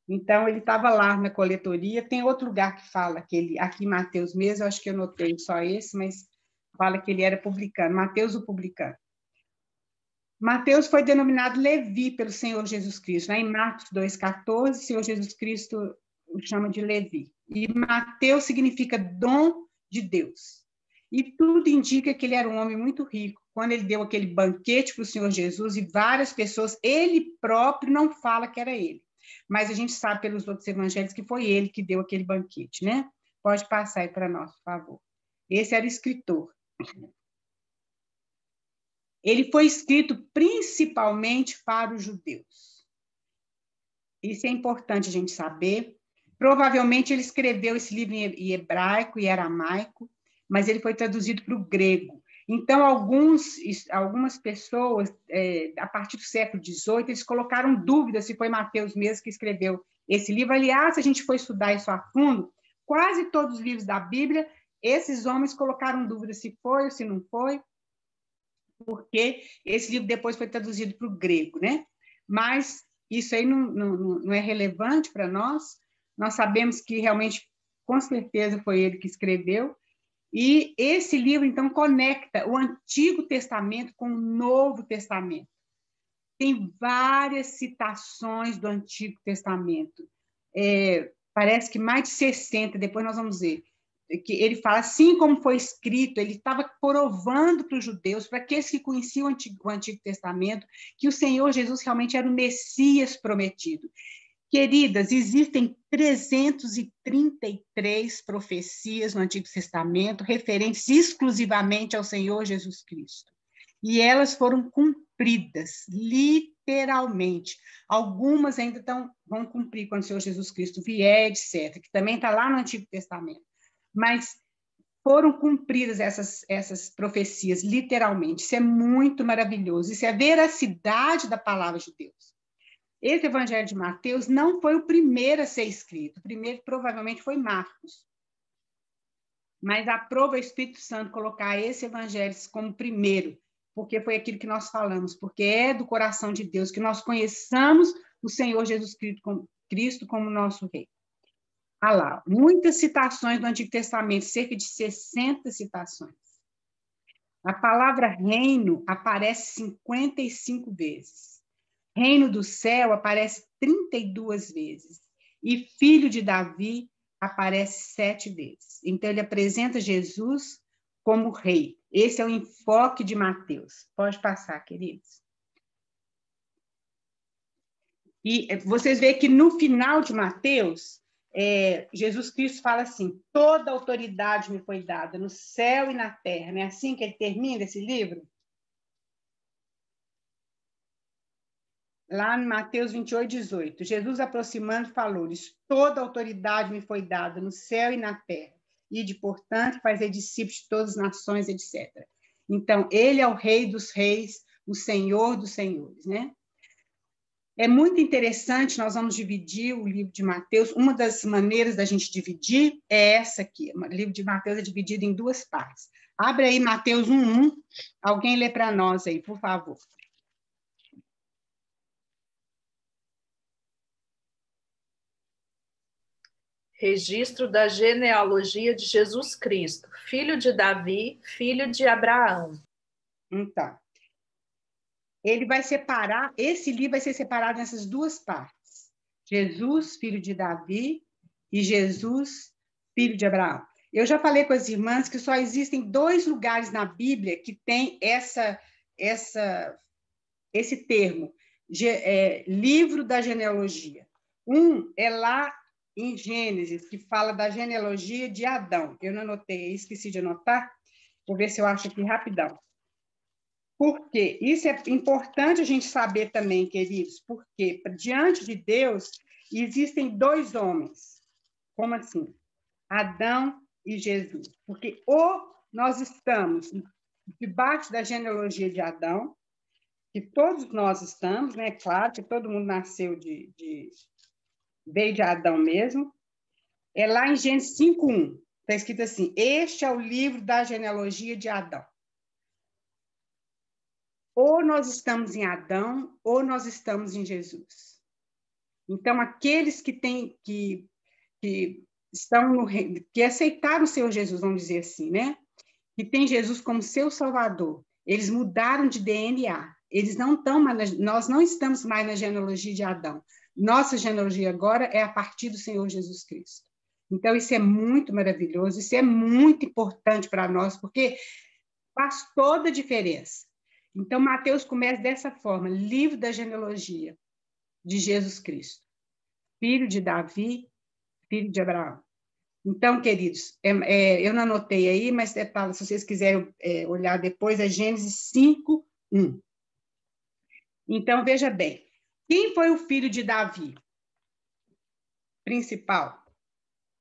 Então, ele estava lá na coletoria. Tem outro lugar que fala que ele, aqui em Mateus mesmo, eu acho que eu notei só esse, mas fala que ele era publicano, Mateus o publicano. Mateus foi denominado Levi pelo Senhor Jesus Cristo. Em Marcos 2,14, o Senhor Jesus Cristo o chama de Levi. E Mateus significa dom de Deus. E tudo indica que ele era um homem muito rico. Quando ele deu aquele banquete para o Senhor Jesus e várias pessoas, ele próprio não fala que era ele. Mas a gente sabe pelos outros evangelhos que foi ele que deu aquele banquete, né? Pode passar aí para nós, por favor. Esse era o escritor. Ele foi escrito principalmente para os judeus. Isso é importante a gente saber. Provavelmente ele escreveu esse livro em hebraico e aramaico, mas ele foi traduzido para o grego. Então, algumas pessoas, a partir do século XVIII, eles colocaram dúvida se foi Mateus mesmo que escreveu esse livro. Aliás, se a gente for estudar isso a fundo, quase todos os livros da Bíblia, esses homens colocaram dúvida se foi ou se não foi, porque esse livro depois foi traduzido para o grego, né? Mas isso aí não é relevante para nós. Nós sabemos que realmente, com certeza, foi ele que escreveu. E esse livro, então, conecta o Antigo Testamento com o Novo Testamento. Tem várias citações do Antigo Testamento. Parece que mais de 60, depois nós vamos ver. que ele fala, assim como foi escrito, ele estava provando para os judeus, para aqueles que conheciam o Antigo Testamento, que o Senhor Jesus realmente era o Messias prometido. Queridas, existem 333 profecias no Antigo Testamento, referentes exclusivamente ao Senhor Jesus Cristo. E elas foram cumpridas, literalmente. Algumas ainda vão cumprir quando o Senhor Jesus Cristo vier, etc., que também está lá no Antigo Testamento. Mas foram cumpridas essas profecias, literalmente. Isso é muito maravilhoso. Isso é a veracidade da palavra de Deus. Esse Evangelho de Mateus não foi o primeiro a ser escrito. O primeiro provavelmente foi Marcos. Mas aprova o Espírito Santo colocar esse Evangelho como primeiro, porque foi aquilo que nós falamos, porque é do coração de Deus que nós conheçamos o Senhor Jesus Cristo como nosso Rei. Ah lá, muitas citações do Antigo Testamento, cerca de 60 citações. A palavra reino aparece 55 vezes. Reino do céu aparece 32 vezes. E filho de Davi aparece 7 vezes. Então, ele apresenta Jesus como rei. Esse é o enfoque de Mateus. Pode passar, queridos. E vocês veem que no final de Mateus, Jesus Cristo fala assim, toda autoridade me foi dada no céu e na terra. Não é assim que ele termina esse livro? Lá em Mateus 28, 18, Jesus aproximando falou-lhes, toda autoridade me foi dada no céu e na terra. Ide, portanto, fazer discípulos de todas as nações, etc. Então, ele é o Rei dos Reis, o Senhor dos Senhores, né? É muito interessante, nós vamos dividir o livro de Mateus. Uma das maneiras da gente dividir é essa aqui. O livro de Mateus é dividido em 2 partes. Abre aí Mateus 1:1. Alguém lê para nós aí, por favor. Registro da genealogia de Jesus Cristo, filho de Davi, filho de Abraão. Então, ele vai separar, esse livro vai ser separado nessas 2 partes. Jesus, filho de Davi, e Jesus, filho de Abraão. Eu já falei com as irmãs que só existem 2 lugares na Bíblia que tem esse termo, livro da genealogia. Um é lá em Gênesis, que fala da genealogia de Adão. Eu não anotei, esqueci de anotar. Vou ver se eu acho aqui rapidão. Por quê? Isso é importante a gente saber também, queridos, porque diante de Deus existem 2 homens. Como assim? Adão e Jesus. Porque ou nós estamos debaixo da genealogia de Adão, que todos nós estamos, né? Claro que todo mundo nasceu veio de Adão mesmo. É lá em Gênesis 5:1. Está escrito assim, este é o livro da genealogia de Adão. Ou nós estamos em Adão, ou nós estamos em Jesus. Então, aqueles que estão que aceitaram o Senhor Jesus, vamos dizer assim, né? Que tem Jesus como seu Salvador, eles mudaram de DNA. Eles não estão mais, nós não estamos mais na genealogia de Adão. Nossa genealogia agora é a partir do Senhor Jesus Cristo. Então, isso é muito maravilhoso, isso é muito importante para nós, porque faz toda a diferença. Então, Mateus começa dessa forma, livro da genealogia de Jesus Cristo, filho de Davi, filho de Abraão. Então, queridos, eu não anotei aí, mas se vocês quiserem olhar depois, é Gênesis 5:1. Então, veja bem, quem foi o filho de Davi? Principal.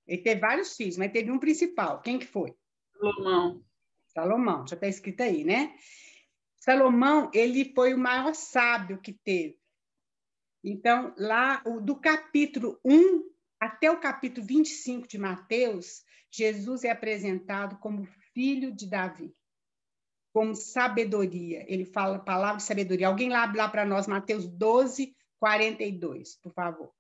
Ele teve vários filhos, mas teve um principal. Quem que foi? Salomão. Salomão, já está escrito aí, né? Salomão, ele foi o maior sábio que teve. Então, lá, do capítulo 1 até o capítulo 25 de Mateus, Jesus é apresentado como filho de Davi, como sabedoria. Ele fala a palavra de sabedoria. Alguém lá para nós, Mateus 12:42, por favor.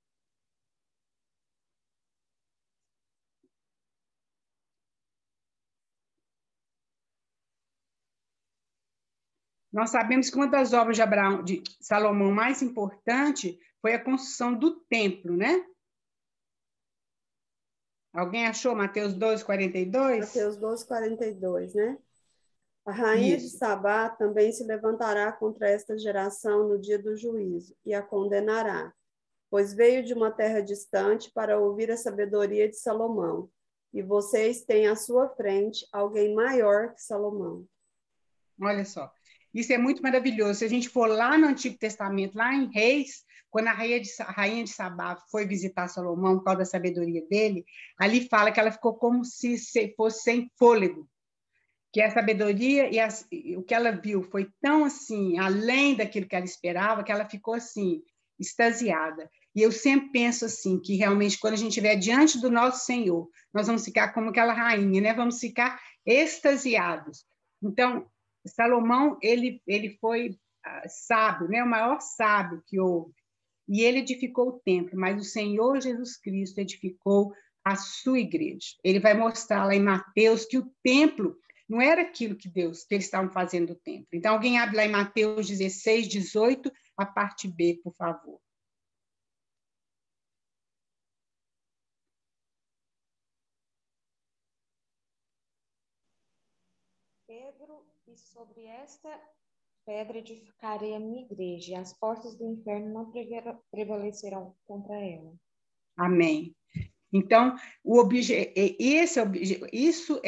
Nós sabemos que uma das obras de Salomão mais importante foi a construção do templo, né? Alguém achou Mateus 12:42? Mateus 12:42, né? A rainha de Sabá também se levantará contra esta geração no dia do juízo e a condenará, pois veio de uma terra distante para ouvir a sabedoria de Salomão, e vocês têm à sua frente alguém maior que Salomão. Olha só, isso é muito maravilhoso. Se a gente for lá no Antigo Testamento, lá em Reis, quando a rainha de Sabá foi visitar Salomão por causa da sabedoria dele, ali fala que ela ficou como se fosse sem fôlego, que a sabedoria e o que ela viu foi tão assim, além daquilo que ela esperava, que ela ficou assim, extasiada. E eu sempre penso assim, que realmente quando a gente estiver diante do nosso Senhor, nós vamos ficar como aquela rainha, né? Vamos ficar extasiados. Então, Salomão, ele foi sábio, né? O maior sábio que houve. E ele edificou o templo, mas o Senhor Jesus Cristo edificou a sua igreja. Ele vai mostrar lá em Mateus que o templo não era aquilo que eles estavam fazendo no templo. Então, alguém abre lá em Mateus 16:18, a parte B, por favor. Pedro, e sobre esta pedra edificarei a minha igreja, e as portas do inferno não prevalecerão contra ela. Amém. Então, isso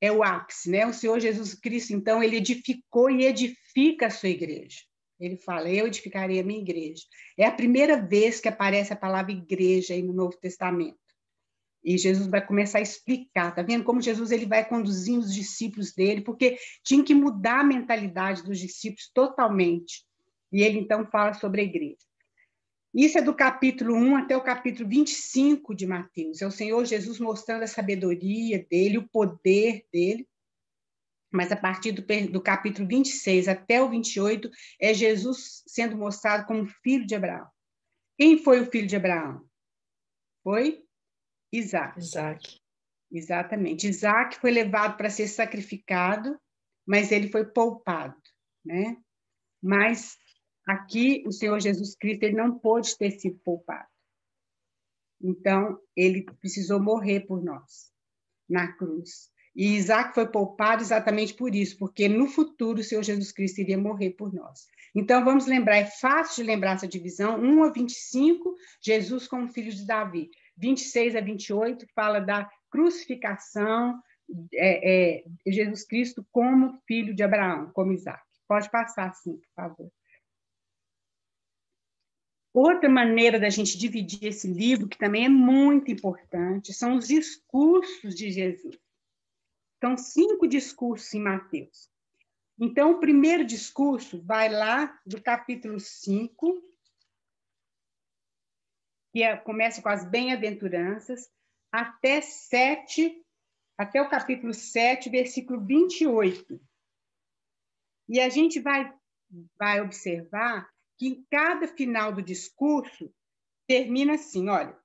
é o ápice, né? O Senhor Jesus Cristo, então, ele edificou e edifica a sua igreja. Ele fala, eu edificarei a minha igreja. É a primeira vez que aparece a palavra igreja aí no Novo Testamento. E Jesus vai começar a explicar, tá vendo como Jesus ele vai conduzindo os discípulos dele, porque tinha que mudar a mentalidade dos discípulos totalmente. E ele, então, fala sobre a igreja. Isso é do capítulo 1 até o capítulo 25 de Mateus. É o Senhor Jesus mostrando a sabedoria dele, o poder dele. Mas a partir do capítulo 26 até o 28, é Jesus sendo mostrado como filho de Abraão. Quem foi o filho de Abraão? Foi Isaac. Exatamente. Isaac foi levado para ser sacrificado, mas ele foi poupado, né? Mas aqui o Senhor Jesus Cristo ele não pôde ter sido poupado. Então, ele precisou morrer por nós, na cruz. E Isaac foi poupado exatamente por isso, porque no futuro o Senhor Jesus Cristo iria morrer por nós. Então, vamos lembrar, é fácil de lembrar essa divisão, 1 a 25, Jesus como filho de Davi. 26 a 28 fala da crucificação, Jesus Cristo como filho de Abraão, como Isaac. Pode passar, sim, por favor. Outra maneira da gente dividir esse livro, que também é muito importante, são os discursos de Jesus. São 5 discursos em Mateus. Então, o primeiro discurso vai lá do capítulo 5, que começa com as bem-aventuranças, até o capítulo 7, versículo 28. E a gente vai observar que em cada final do discurso termina assim, olha,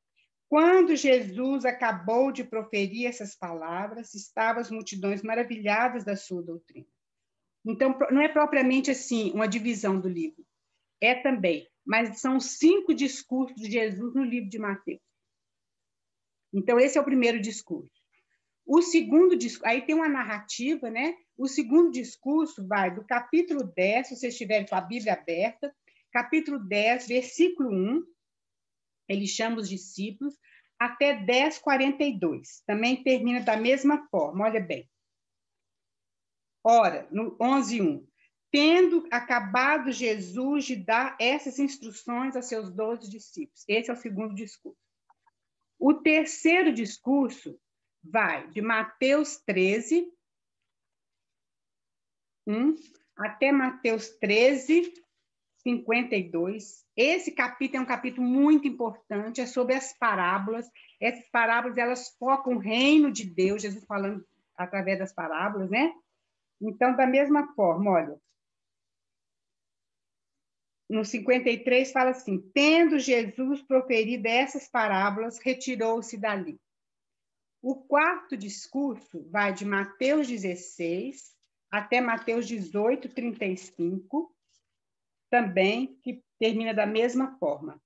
quando Jesus acabou de proferir essas palavras, estavam as multidões maravilhadas da sua doutrina. Então, não é propriamente assim uma divisão do livro, é também, mas são 5 discursos de Jesus no livro de Mateus. Então, esse é o primeiro discurso. O segundo discurso, aí tem uma narrativa, né? O segundo discurso vai do capítulo 10, se vocês estiverem com a Bíblia aberta, capítulo 10, versículo 1, ele chama os discípulos, até 10:42. Também termina da mesma forma, olha bem. Ora, no 11:1, tendo acabado Jesus de dar essas instruções a seus 12 discípulos. Esse é o segundo discurso. O terceiro discurso vai de Mateus 13, 1, até Mateus 13, 52. Esse capítulo é um capítulo muito importante, é sobre as parábolas. Essas parábolas, elas focam o reino de Deus, Jesus falando através das parábolas, né? Então, da mesma forma, olha, no 53 fala assim, tendo Jesus proferido essas parábolas, retirou-se dali. O quarto discurso vai de Mateus 16 até Mateus 18, 35, também, que termina da mesma forma.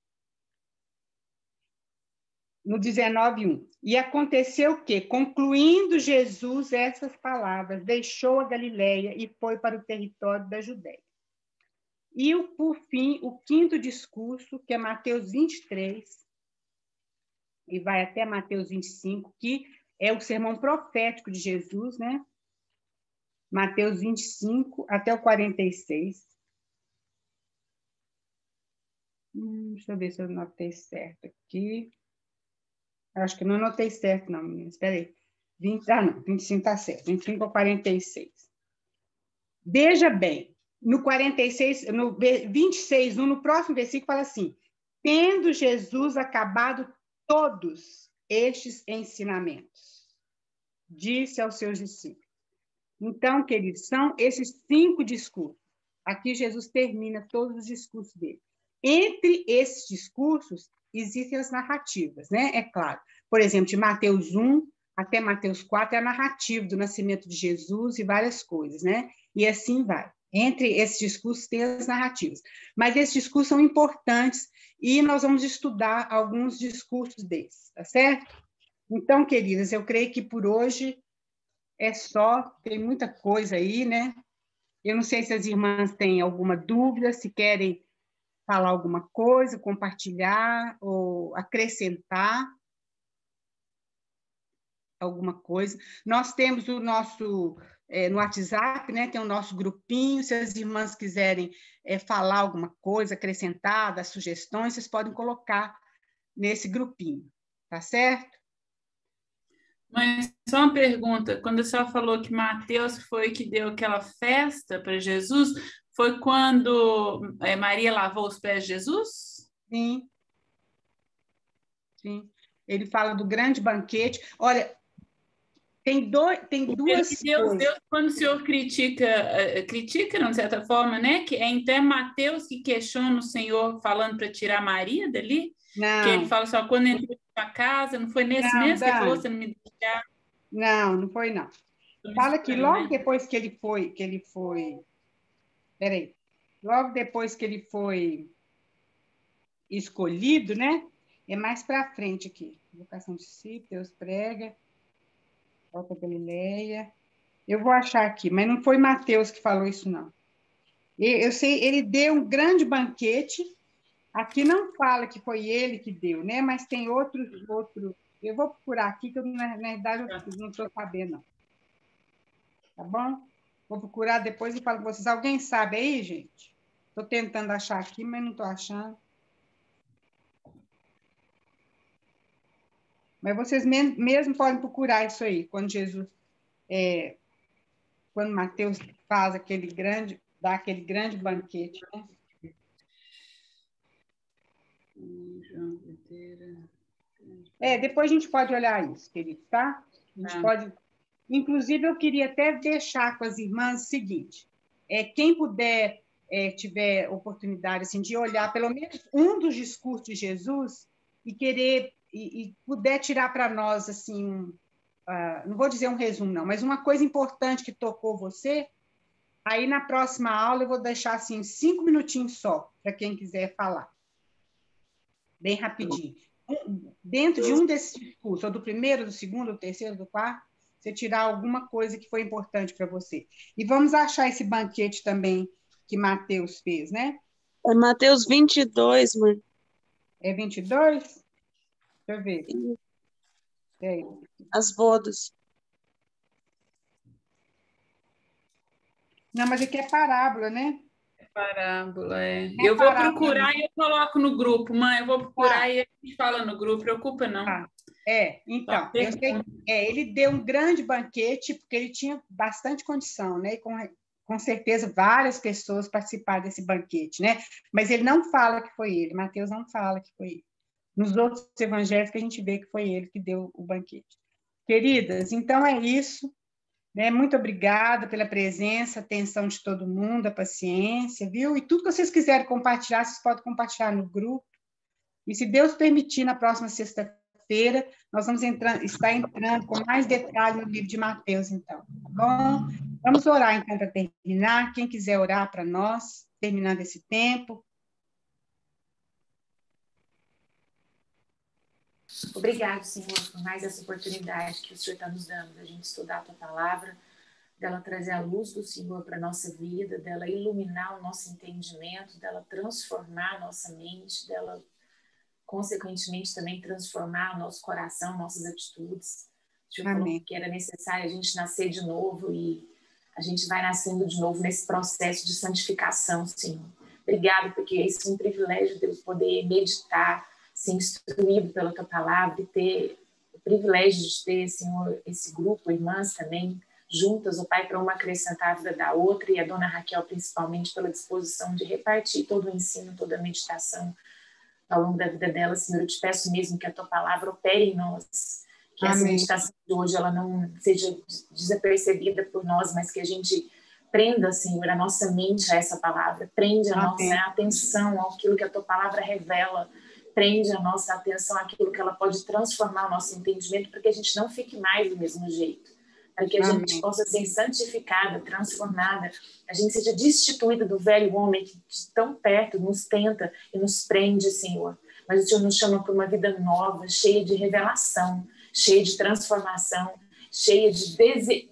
no 19:1. E aconteceu que, concluindo Jesus essas palavras, deixou a Galileia e foi para o território da Judéia. E, por fim, o quinto discurso, que é Mateus 23, e vai até Mateus 25, que é o sermão profético de Jesus, né? Mateus 25 até o 46. Deixa eu ver se eu anotei certo aqui. Acho que não anotei certo, não, meninas. Espera aí. 25 está certo. 25 ao 46. Veja bem, no 46, no 26, no próximo versículo, fala assim: tendo Jesus acabado todos estes ensinamentos, disse aos seus discípulos. Então, queridos, são esses 5 discursos. Aqui Jesus termina todos os discursos dele. Entre esses discursos, existem as narrativas, né? É claro. Por exemplo, de Mateus 1 até Mateus 4 é a narrativa do nascimento de Jesus e várias coisas, né? E assim vai. Entre esses discursos tem as narrativas. Mas esses discursos são importantes e nós vamos estudar alguns discursos desses, tá certo? Então, queridas, eu creio que por hoje é só, tem muita coisa aí, né? Eu não sei se as irmãs têm alguma dúvida, se querem falar alguma coisa, compartilhar ou acrescentar alguma coisa. Nós temos o nosso, no WhatsApp, né, tem o nosso grupinho, se as irmãs quiserem falar alguma coisa, acrescentar, dar sugestões, vocês podem colocar nesse grupinho, tá certo? Mas só uma pergunta, quando a senhora falou que Mateus foi que deu aquela festa para Jesus, foi quando Maria lavou os pés de Jesus? Sim. Sim. Ele fala do grande banquete. Olha, tem duas Deus, quando o senhor critica, não, de certa forma, né? Que é então Mateus que questiona o Senhor falando para tirar Maria dali? Não. Que ele fala só, quando entrou na casa, não foi nesse mês que ele falou, você não me deixar? Não foi, não. Fala que logo depois que ele foi... Peraí. Logo depois que ele foi escolhido, né? É mais para frente aqui. Invocação de si, Deus prega, volta a Galileia. Eu vou achar aqui, mas não foi Mateus que falou isso, não. Eu sei, ele deu um grande banquete. Aqui não fala que foi ele que deu, né? Mas tem outro. Eu vou procurar aqui, que eu, na verdade eu não estou sabendo, não. Tá bom? Vou procurar depois e falo com vocês. Alguém sabe aí, gente? Estou tentando achar aqui, mas não estou achando. Mas vocês mesmo podem procurar isso aí, quando Jesus, quando Mateus faz dá aquele grande banquete, né? Depois a gente pode olhar isso, querido, tá? A gente pode... Inclusive, eu queria até deixar com as irmãs o seguinte, quem puder, tiver oportunidade assim, de olhar pelo menos um dos discursos de Jesus e querer, e puder tirar para nós, assim, não vou dizer um resumo, não, mas uma coisa importante que tocou você, aí na próxima aula eu vou deixar, assim, 5 minutinhos só, para quem quiser falar. Bem rapidinho. Dentro de um desses discursos, ou do primeiro, do segundo, do terceiro, do quarto, você tirar alguma coisa que foi importante para você. E vamos achar esse banquete também que Mateus fez, né? É Mateus 22, mãe. É 22? Deixa eu ver. As bodas. Não, mas aqui é parábola, né? Parábola, eu vou procurar e eu coloco no grupo, mãe. Eu vou procurar e a gente fala no grupo, preocupa não. Então, eu sei, ele deu um grande banquete, porque ele tinha bastante condição, né? E com certeza várias pessoas participaram desse banquete, né? Mas ele não fala que foi ele, Mateus não fala que foi ele. Nos outros evangelhos que a gente vê que foi ele que deu o banquete. Queridas, então é isso. Né? Muito obrigada pela presença, atenção de todo mundo, a paciência, viu? E tudo que vocês quiserem compartilhar, vocês podem compartilhar no grupo. E se Deus permitir, na próxima sexta-feira, nós vamos estar entrando com mais detalhes no livro de Mateus, então. Tá bom? Vamos orar, então, para terminar. Quem quiser orar para nós, terminando esse tempo. Obrigado, Senhor, por mais essa oportunidade que o Senhor está nos dando, da gente estudar a Tua palavra, dela trazer a luz do Senhor para a nossa vida, dela iluminar o nosso entendimento, dela transformar a nossa mente, dela, consequentemente, também transformar o nosso coração, nossas atitudes. O Senhor falou que era necessário a gente nascer de novo e a gente vai nascendo de novo nesse processo de santificação, Senhor. Obrigado, porque esse é um privilégio, Deus, poder meditar, ser instruído pela Tua palavra e ter o privilégio de ter, Senhor, esse grupo, irmãs também, juntas, o Pai, para uma acrescentar a vida da outra, e a dona Raquel, principalmente, pela disposição de repartir todo o ensino, toda a meditação ao longo da vida dela. Senhor, eu te peço mesmo que a Tua palavra opere em nós, que essa meditação de hoje ela não seja desapercebida por nós, mas que a gente prenda, Senhor, a nossa mente a essa palavra, prende a nossa atenção àquilo que a Tua palavra revela, prende a nossa atenção àquilo que ela pode transformar o nosso entendimento, para que a gente não fique mais do mesmo jeito, para que a gente possa ser santificada, transformada, a gente seja destituída do velho homem que de tão perto nos tenta e nos prende, Senhor. Mas o Senhor nos chama para uma vida nova, cheia de revelação, cheia de transformação, cheia de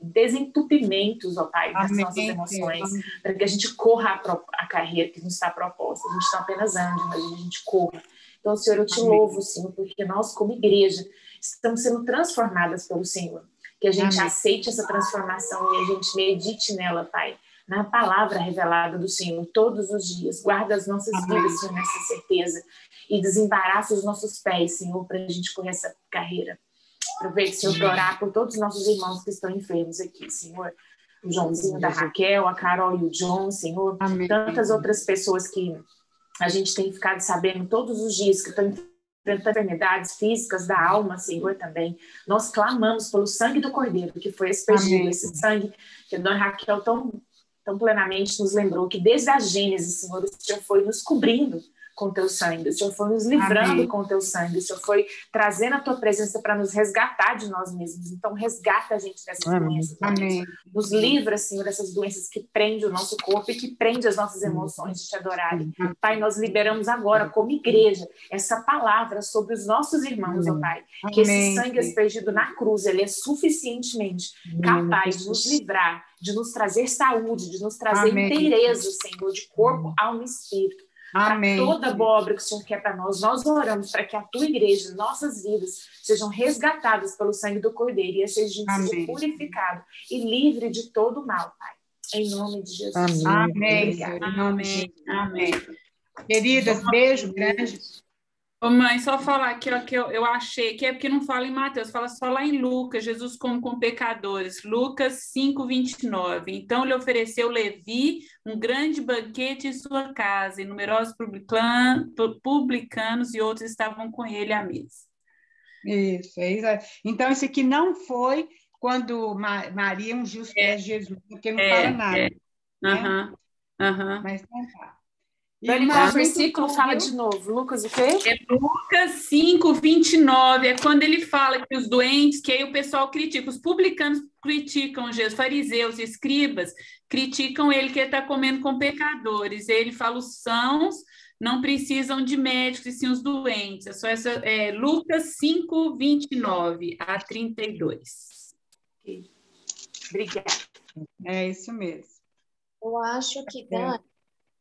desentupimentos, ó Pai, das nossas emoções, para que a gente corra a carreira que nos está proposta. A gente não apenas ande, mas a gente corra. Então, Senhor, eu te louvo, Senhor, porque nós, como igreja, estamos sendo transformadas pelo Senhor. Que a gente aceite essa transformação e a gente medite nela, Pai, na palavra revelada do Senhor todos os dias. Guarda as nossas vidas, Senhor, nessa certeza, e desembaraça os nossos pés, Senhor, para a gente correr essa carreira. Aproveite, Senhor, para orar por todos os nossos irmãos que estão enfermos aqui, Senhor. O Joãozinho da Raquel, a Carol e o John, Senhor. Tantas outras pessoas que a gente tem ficado sabendo todos os dias que estão enfrentando enfermidades físicas da alma, Senhor, também. Nós clamamos pelo sangue do Cordeiro, que foi aspergido, esse sangue que a dona Raquel tão plenamente nos lembrou, que desde a Gênesis, Senhor, o Senhor foi nos cobrindo com Teu sangue, o Senhor foi nos livrando com Teu sangue, o Senhor foi trazendo a Tua presença para nos resgatar de nós mesmos. Então, resgata a gente dessas doenças. Nos livra, Senhor, dessas doenças que prendem o nosso corpo e que prendem as nossas emoções de Te adorarem. Pai, nós liberamos agora, como igreja, essa palavra sobre os nossos irmãos, ó Pai, que esse sangue aspergido na cruz, ele é suficientemente capaz de nos livrar, de nos trazer saúde, de nos trazer inteireza, Senhor, de corpo, alma e espírito. Para toda boa obra que o Senhor quer para nós, nós oramos para que a Tua igreja, nossas vidas, sejam resgatadas pelo sangue do Cordeiro e esse seja purificado e livre de todo o mal, Pai. Em nome de Jesus. Amém. Amém. Queridas, beijo grande. Ô mãe, só falar aqui, ó, que eu achei, que é porque não fala em Mateus, fala só lá em Lucas, Jesus come com pecadores, Lucas 5:29. Então lhe ofereceu Levi um grande banquete em sua casa, e numerosos publicanos e outros estavam com ele à mesa. Isso. Então, isso aqui não foi quando Maria ungiu os pés de Jesus, porque não fala nada. Mas não tá. Dani, qual versículo fala de novo? Lucas o quê? É Lucas 5:29, é quando ele fala que os doentes, que aí o pessoal critica, os publicanos criticam Jesus, fariseus, escribas, criticam ele que ele está comendo com pecadores. Ele fala, os sãos não precisam de médicos, e sim os doentes. É só essa, Lucas 5:29 a 32. Okay. Obrigada. É isso mesmo. Eu acho que Dani,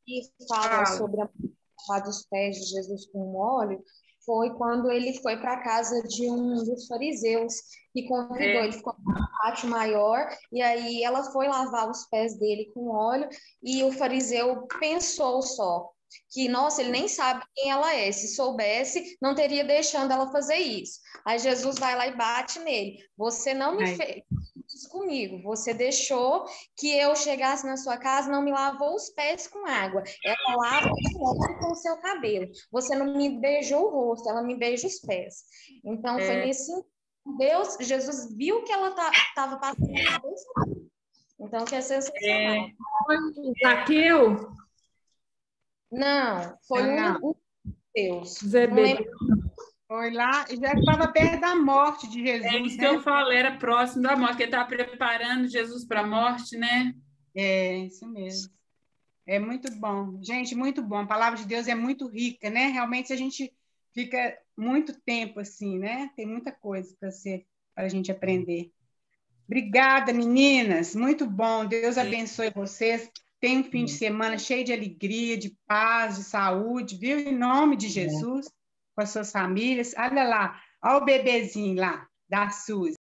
que fala sobre a dos pés de Jesus com óleo, foi quando ele foi para a casa de um dos fariseus, que convidou, ele ficou no pátio maior, e aí ela foi lavar os pés dele com óleo, e o fariseu pensou só que, nossa, ele nem sabe quem ela é, se soubesse, não teria deixando ela fazer isso. Aí Jesus vai lá e bate nele, você não me fez isso comigo, você deixou que eu chegasse na sua casa, não me lavou os pés com água, ela lava com o seu cabelo, você não me beijou o rosto, ela me beija os pés. Então foi nesse Jesus viu que ela estava passando a cabeça. Então que é sensacional. Zaqueu? Não, foi um Deus. Foi lá, já estava perto da morte de Jesus. É isso que eu falo, era próximo da morte, que ele estava preparando Jesus para a morte, né? É, isso mesmo. É muito bom. Gente, muito bom. A palavra de Deus é muito rica, né? Realmente, se a gente fica muito tempo, assim, né? Tem muita coisa para a gente aprender. Obrigada, meninas. Muito bom. Deus abençoe vocês. Tenha um fim de semana cheio de alegria, de paz, de saúde, viu? Em nome de Jesus, com as suas famílias. Olha lá, olha o bebezinho lá, da Suzy.